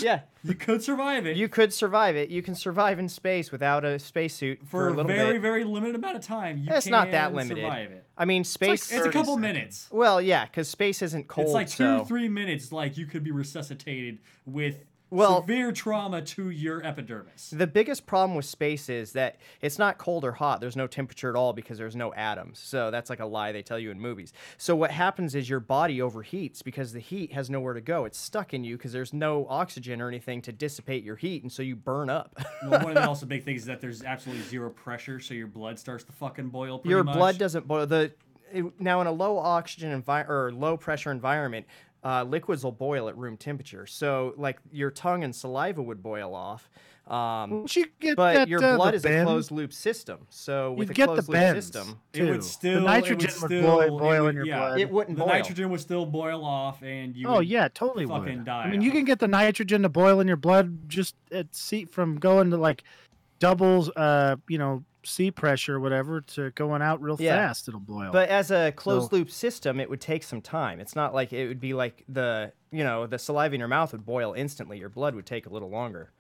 Yeah. You could survive it. You could survive it. You can survive in space without a spacesuit for a little very, bit. very limited amount of time. It's not that limited. Survive it. I mean, space. It's a couple minutes. Well, yeah, because space isn't cold. It's like 2-3 minutes. Like, you could be resuscitated with severe trauma to your epidermis. The biggest problem with space is that it's not cold or hot. There's no temperature at all because there's no atoms. So that's like a lie they tell you in movies. So what happens is your body overheats because the heat has nowhere to go. It's stuck in you because there's no oxygen or anything to dissipate your heat, and so you burn up. Well, one of the also big things is that there's absolutely zero pressure, so your blood starts to fucking boil pretty Your much. blood doesn't boil. Now in a low oxygen or low pressure environment, liquids will boil at room temperature. So, like, your tongue and saliva would boil off. But your blood is a closed loop system. So, with a closed loop system, it would still the nitrogen would boil in your blood. It wouldn't boil. The nitrogen would still boil off, and you totally fucking would. die. I mean, you can get the nitrogen to boil in your blood just from going to like doubles, sea pressure or whatever to going out real fast. It'll boil. But as a closed loop system, it would take some time. It's not like it would be like the saliva in your mouth would boil instantly. Your blood would take a little longer.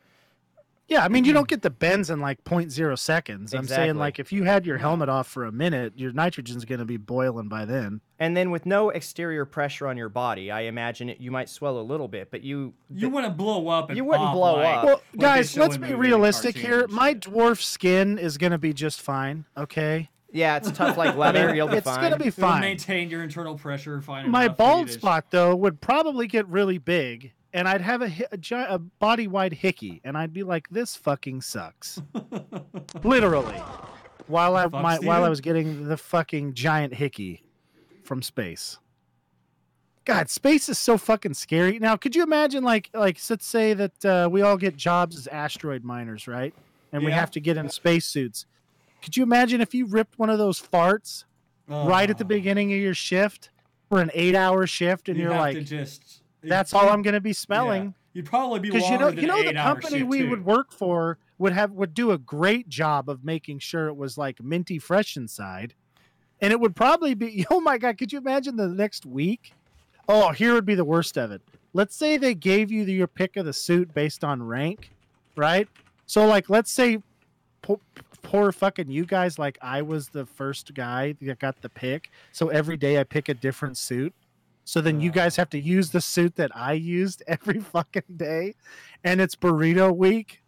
Yeah, I mean, you don't get the bends in like 0.0 seconds. I'm saying, like, if you had your helmet off for a minute, your nitrogen's going to be boiling by then. And then with no exterior pressure on your body, I imagine you might swell a little bit, but you wouldn't blow up. And you wouldn't blow up. Well, guys, let's be realistic here. My dwarf skin is going to be just fine, okay? Yeah, it's tough like leather. You'll be fine. It's going to be fine. It'll maintain your internal pressure fine. My bald spot, though, would probably get really big. And I'd have a body-wide hickey, and I'd be like, "This fucking sucks," literally. While I was getting the fucking giant hickey from space. God, space is so fucking scary. Now, could you imagine, like, let's say that we all get jobs as asteroid miners, right? And we have to get in spacesuits. Could you imagine if you ripped one of those farts right at the beginning of your shift for an 8-hour shift, and you're like, that's all I'm going to be smelling. Yeah. You'd probably be because longer than the company we would work for would do a great job of making sure it was like minty fresh inside, and it would probably be. Oh my god! Could you imagine the next week? Oh, here would be the worst of it. Let's say they gave you your pick of the suit based on rank, right? So like, let's say poor fucking you guys, like I was the first guy that got the pick, so every day I pick a different suit. So then you guys have to use the suit that I used every fucking day, and it's burrito week.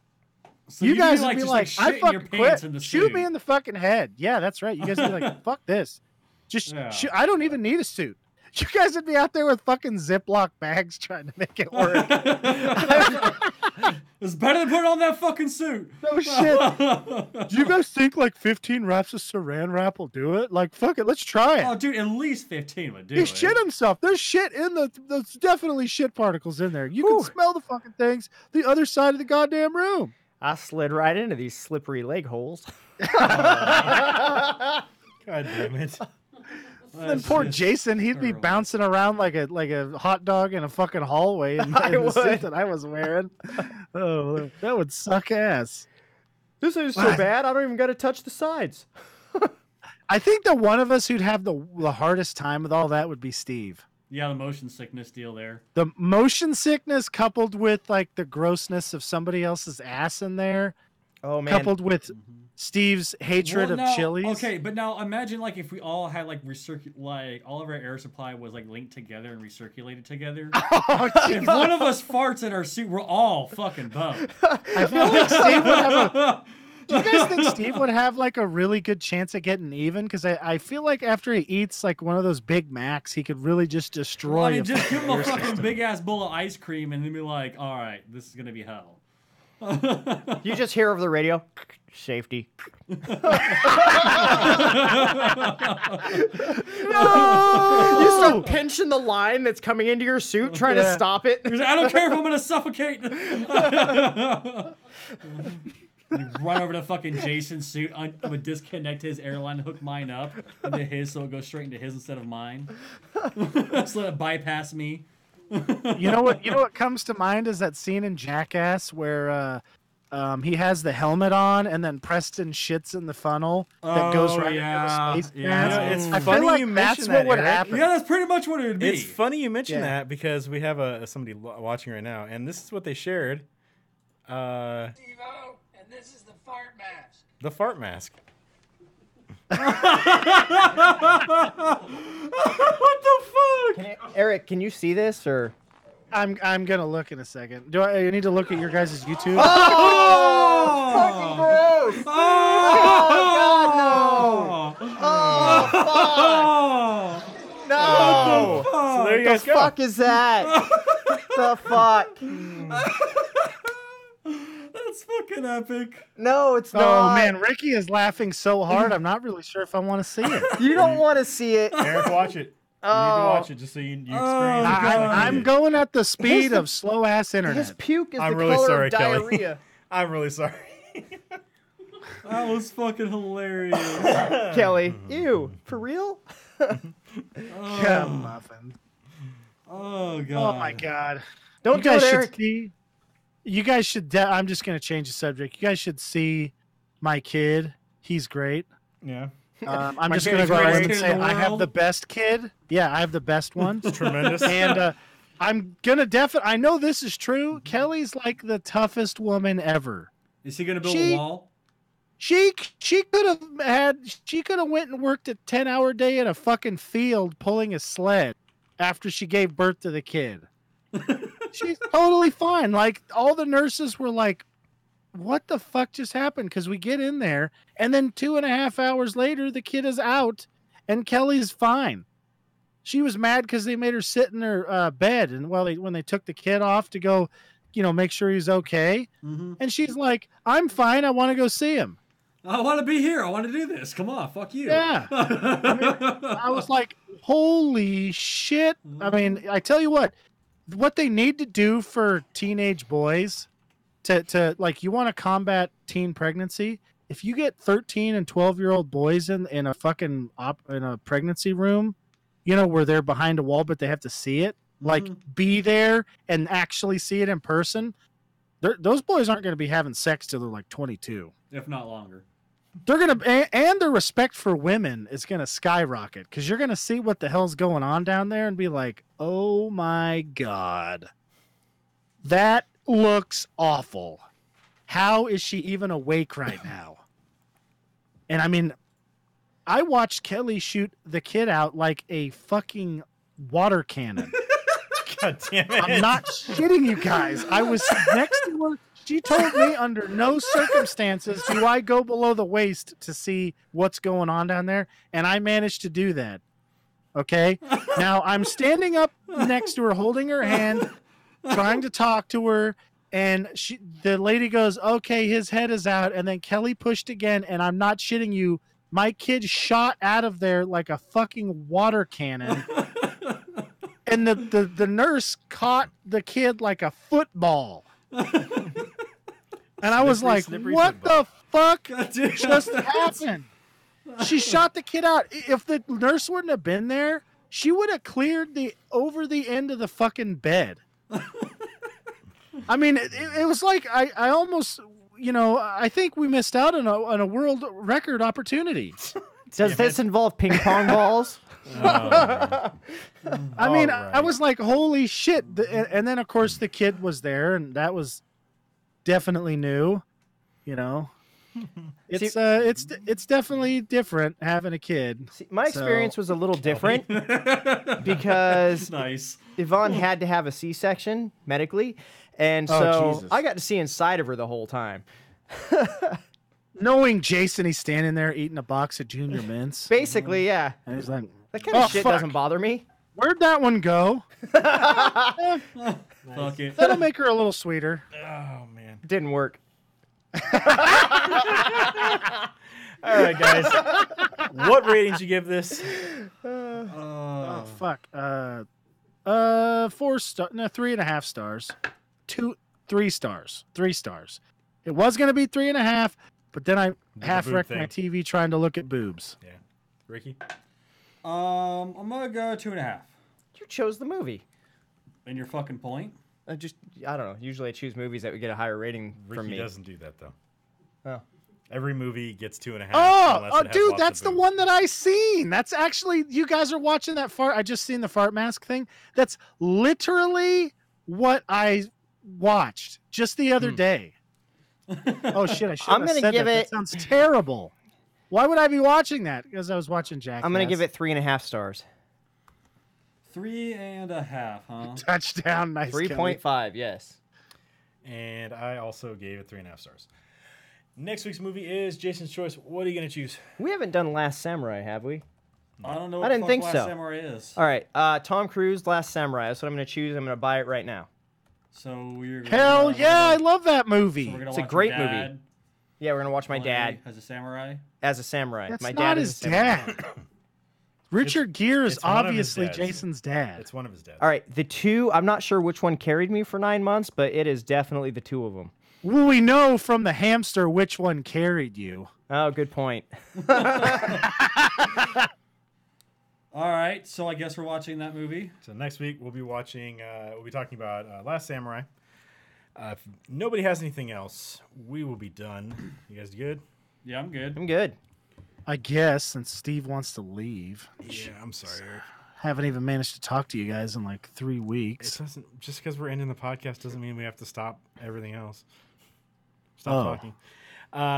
So you guys would be like, I fucking quit. Shoot me in the fucking head. Yeah, that's right. You guys would be like, fuck this. Just shoot. I don't even need a suit. You guys would be out there with fucking Ziploc bags trying to make it work. It's better than putting on that fucking suit. No shit. Do you guys think like 15 wraps of saran wrap will do it? Like, fuck it, let's try it. Oh, dude, at least 15 would do it. He shit himself. There's shit in there's definitely shit particles in there. You can smell the fucking things the other side of the goddamn room. I slid right into these slippery leg holes. God damn it. And poor Jason, he'd be bouncing around like a hot dog in a fucking hallway in the suit that I was wearing. Oh, that would suck ass. This is so bad, I don't even got to touch the sides. I think the one of us who'd have the hardest time with all that would be Steve. Yeah, the motion sickness deal there. The motion sickness coupled with like the grossness of somebody else's ass in there. Oh man. Coupled with Steve's hatred of chilies. Okay, but now imagine like if we all had like all of our air supply was like linked together and recirculated together. Oh, if one of us farts in our suit, we're all fucking boned. I feel like Steve would have Do you guys think Steve would have like a really good chance at getting even? Because I feel like after he eats like one of those Big Macs, he could really just destroy. Well, I mean, just give him a fucking big ass bowl of ice cream and then be like, all right, this is gonna be hell. You just hear over the radio, safety. No! You start pinching the line that's coming into your suit, trying to stop it. He's like, I don't care if I'm gonna suffocate. You run over to fucking Jason's suit. I'm gonna disconnect his airline, hook mine up into his, so it goes straight into his instead of mine. Just let it bypass me. You know what comes to mind is that scene in Jackass where he has the helmet on and then Preston shits in the funnel that goes right into the space mask. It's I funny feel like you that's mention what that, would Eric. happen. Yeah, that's pretty much what it would be. It's funny you mention Yeah. that because we have somebody watching right now, and this is what they shared. Steve-O, and this is the fart mask. The fart mask. What the fuck? Eric, can you see this or? I'm gonna look in a second. Do I need to look at your guys' YouTube? Oh! Fucking gross! Oh! Oh, fuck! No! So there you The guys go. fuck is that? The fuck? That's fucking epic. No, it's Oh not. man, Ricky is laughing so hard. I'm not really sure if I want to see it. You don't want to see it. Eric, watch it. You need to watch it just so you experience it. I'm going at the speed of slow ass His internet. puke is I'm the really color sorry, of Kelly. diarrhea. I'm really sorry. That was fucking hilarious. Kelly, ew, for real? Yeah, muffin. Oh god. Oh my god. Don't You do guys it, should Eric. see. You guys should. I'm just gonna change the subject. You guys should see my kid. He's great. Yeah. I'm My just kid gonna is go the ahead greatest and kid say in the I have world. the best kid. Yeah, I have the best one. Tremendous. And I'm gonna I know this is true. Kelly's like the toughest woman ever. Is he gonna build She- a wall? She could have went and worked a 10-hour day in a fucking field pulling a sled after she gave birth to the kid. She's totally fine. Like all the nurses were like, what the fuck just happened? Because we get in there and then 2.5 hours later the kid is out and Kelly's fine. She was mad because they made her sit in her bed and when they took the kid off to go, make sure he's okay. Mm-hmm. And she's like, I'm fine. I want to go see him. I want to be here. I want to do this. Come on, fuck you. Yeah. I was like, holy shit. I mean, I tell you what they need to do for teenage boys to like, you want to combat teen pregnancy. If you get 13 and 12-year-old boys in a fucking in a pregnancy room, where they're behind a wall, but they have to see it, like be there and actually see it in person. Those boys aren't going to be having sex till they're like 22. If not longer. They're going to, and their respect for women is going to skyrocket because you're going to see what the hell's going on down there and be like, oh my God, that looks awful. How is she even awake right now? And I mean, I watched Kelly shoot the kid out like a fucking water cannon. God damn it. I'm not shitting you guys. I was next to her. She told me under no circumstances do I go below the waist to see what's going on down there. And I managed to do that. Okay. Now I'm standing up next to her, holding her hand, trying to talk to her. And the lady goes, okay, his head is out. And then Kelly pushed again. And I'm not shitting you. My kid shot out of there like a fucking water cannon. And the nurse caught the kid like a football. And I was like, slippery what football. the fuck damn. just happened? She shot the kid out. If the nurse wouldn't have been there, she would have cleared over the end of the fucking bed. I mean, it was like I almost, I think we missed out on a world record opportunity. Does this involve ping pong balls? I mean, All right. I was like, holy shit. And then, of course, the kid was there, and that was definitely new, It's definitely different having a kid. See, my experience was a little different because Nice. Yvonne had to have a C-section medically, and Oh, so Jesus. I got to see inside of her the whole time. Knowing Jason, he's standing there eating a box of Junior Mints. Basically, yeah. And he's like, That kind of Oh, shit fuck. doesn't bother me. where'd that one go? Fuck it. That'll make her a little sweeter. Oh man. Didn't work. All right, guys. What ratings you give this? Oh fuck. 4 star. No, 3.5 stars. 3 stars. 3 stars. It was gonna be 3.5, but then I half boob wrecked thing. my TV trying to look at boobs. Yeah. Ricky? I'm gonna go 2.5. You chose the movie. And your fucking point? I don't know. Usually I choose movies that would get a higher rating from Ricky me. doesn't do that, though. Oh. Every movie gets 2.5. Oh, unless it has dude, lots that's of the boobs. one that I seen. That's actually, you guys are watching that fart. I just seen the fart mask thing. That's literally what I watched just the other day. Oh shit! I should I'm have gonna said give that. it- That sounds terrible. Why would I be watching that? Because I was watching Jackass. I'm gonna give it 3.5 stars. 3.5, huh? touchdown. Nice. 3.5, yes. And I also gave it 3.5 stars. Next week's movie is Jason's Choice. What are you going to choose? We haven't done Last Samurai, have we? I don't know I what didn't the fuck think Last so. Samurai is. All right, Tom Cruise, Last Samurai. That's what I'm gonna choose. I'm gonna buy it right now. So we're Hell yeah! I love that movie. So we're gonna It's a watch great your movie. dad Yeah, we're gonna watch my play dad as a samurai. as a samurai. That's my not dad his is a samurai. dad. Richard Gere is it's one of his obviously dads. Jason's dad. It's one of his dads. All right, the two. I'm not sure which one carried me for 9 months, but it is definitely the two of them. Well, we know from the hamster which one carried you. Oh, good point. All right, so I guess we're watching that movie. So next week we'll be watching. We'll be talking about Last Samurai. If nobody has anything else, we will be done. You guys good? Yeah, I'm good. I'm good. I guess since Steve wants to leave. Yeah, I'm sorry, Eric. Haven't even managed to talk to you guys in like 3 It weeks. doesn't just because we're ending the podcast doesn't mean we have to stop everything else. Stop Oh. talking.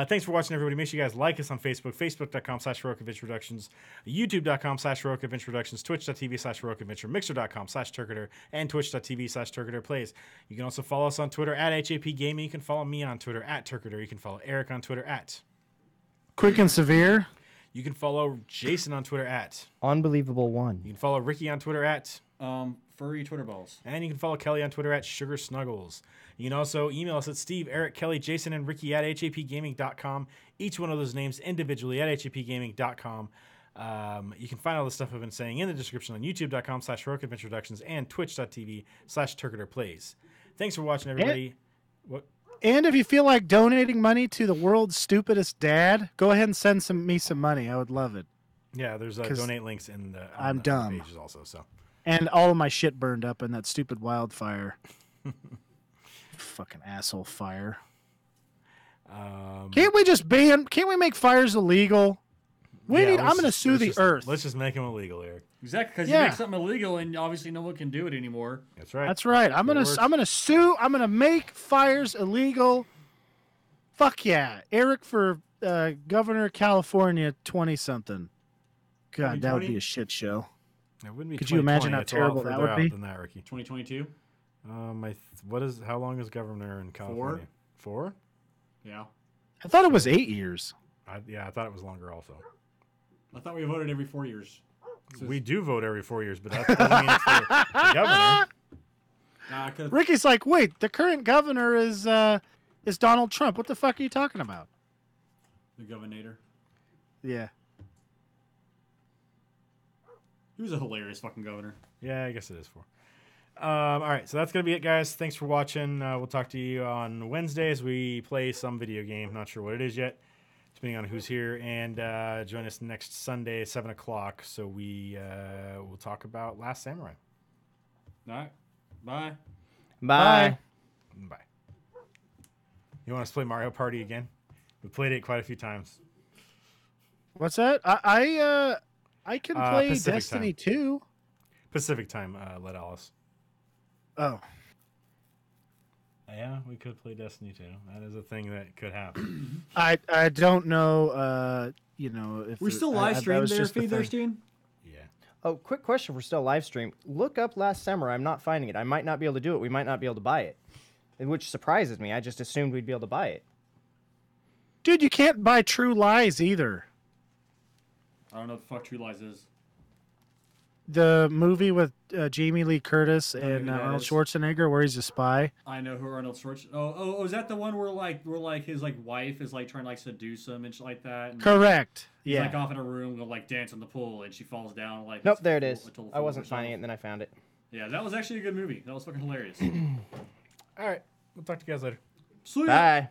Thanks for watching, everybody. Make sure you guys like us on Facebook, facebook.com/HeroicAdventureProductions, youtube.com/HeroicAdventureProductions, twitch.tv/HeroicAdventure, mixer.com/Turketer, and twitch.tv/TurketerPlays. You can also follow us on Twitter at HAPGaming. You can follow me on Twitter at Turketer. You can follow Eric on Twitter at. Quick and severe. You can follow Jason on Twitter at. Unbelievable one. You can follow Ricky on Twitter at. Furry Twitter balls. And you can follow Kelly on Twitter at Sugar Snuggles. You can also email us at Steve, Eric, Kelly, Jason, and Ricky at hapgaming.com. Each one of those names individually at hapgaming.com. You can find all the stuff I've been saying in the description on youtube.com/HeroicAdventureProductions and twitch.tv/TurketerPlays. Thanks for watching, everybody. What? And if you feel like donating money to the world's stupidest dad, go ahead and send me some money. I would love it. Yeah, there's 'Cause donate links in the I'm the dumb. pages also. So And all of my shit burned up in that stupid wildfire. Fucking asshole fire. Can't we just ban? Can't we make fires illegal? yeah, I'm let's going to just- sue let's the just- earth. Let's just make them illegal, Eric. Exactly, because Yeah. you make something illegal and obviously no one can do it anymore. That's right. That's right. I'm It gonna works. sue. I'm gonna make fires illegal. Fuck yeah, Eric for governor of California 20-something. God, that would be 2020? a shit show. It wouldn't be Could you imagine 2020. how It's a lot terrible that further would out be? Than that, Ricky. 2022? How long is governor in California? 4? Yeah. I thought it was 8 years. I thought it was longer also. I thought we voted every 4 years. We do vote every 4 years, but that doesn't mean it's for the governor. Nah, 'cause Ricky's like, wait, the current governor is Donald Trump. What the fuck are you talking about? the governor. Yeah. He was a hilarious fucking governor. Yeah, I guess it is 4. All right, so that's going to be it, guys. Thanks for watching. We'll talk to you on Wednesday as we play some video game. Not sure what it is yet, depending on who's here. And join us next Sunday, 7 o'clock, so we will talk about Last Samurai. All right. Bye. Bye. Bye. You want us to play Mario Party again? We played it quite a few times. What's that? I can play Pacific Destiny time. 2. Pacific time, let Alice. Oh. Yeah, we could play Destiny 2. That is a thing that could happen. I don't know. If We're still I- live that streamed was there, just the feed there, thing. Steven? Yeah. Oh, quick question for still live stream. Look up Last Samurai. I'm not finding it. I might not be able to do it. We might not be able to buy it, which surprises me. I just assumed we'd be able to buy it. Dude, you can't buy True Lies either. I don't know what the fuck True Lies is. the movie with Jamie Lee Curtis know and who that Arnold is. Schwarzenegger, where he's a spy? I know who Arnold Schwarzenegger. Oh, is that the one where his wife is trying to seduce him and shit like that? And Correct. He's Yeah. off in a room, going dance in the pool, and she falls down. Nope, there it is. a total I fool wasn't herself. finding it, and then I found it. Yeah, that was actually a good movie. That was fucking hilarious. All right. We'll talk to you guys later. Sweet. Bye.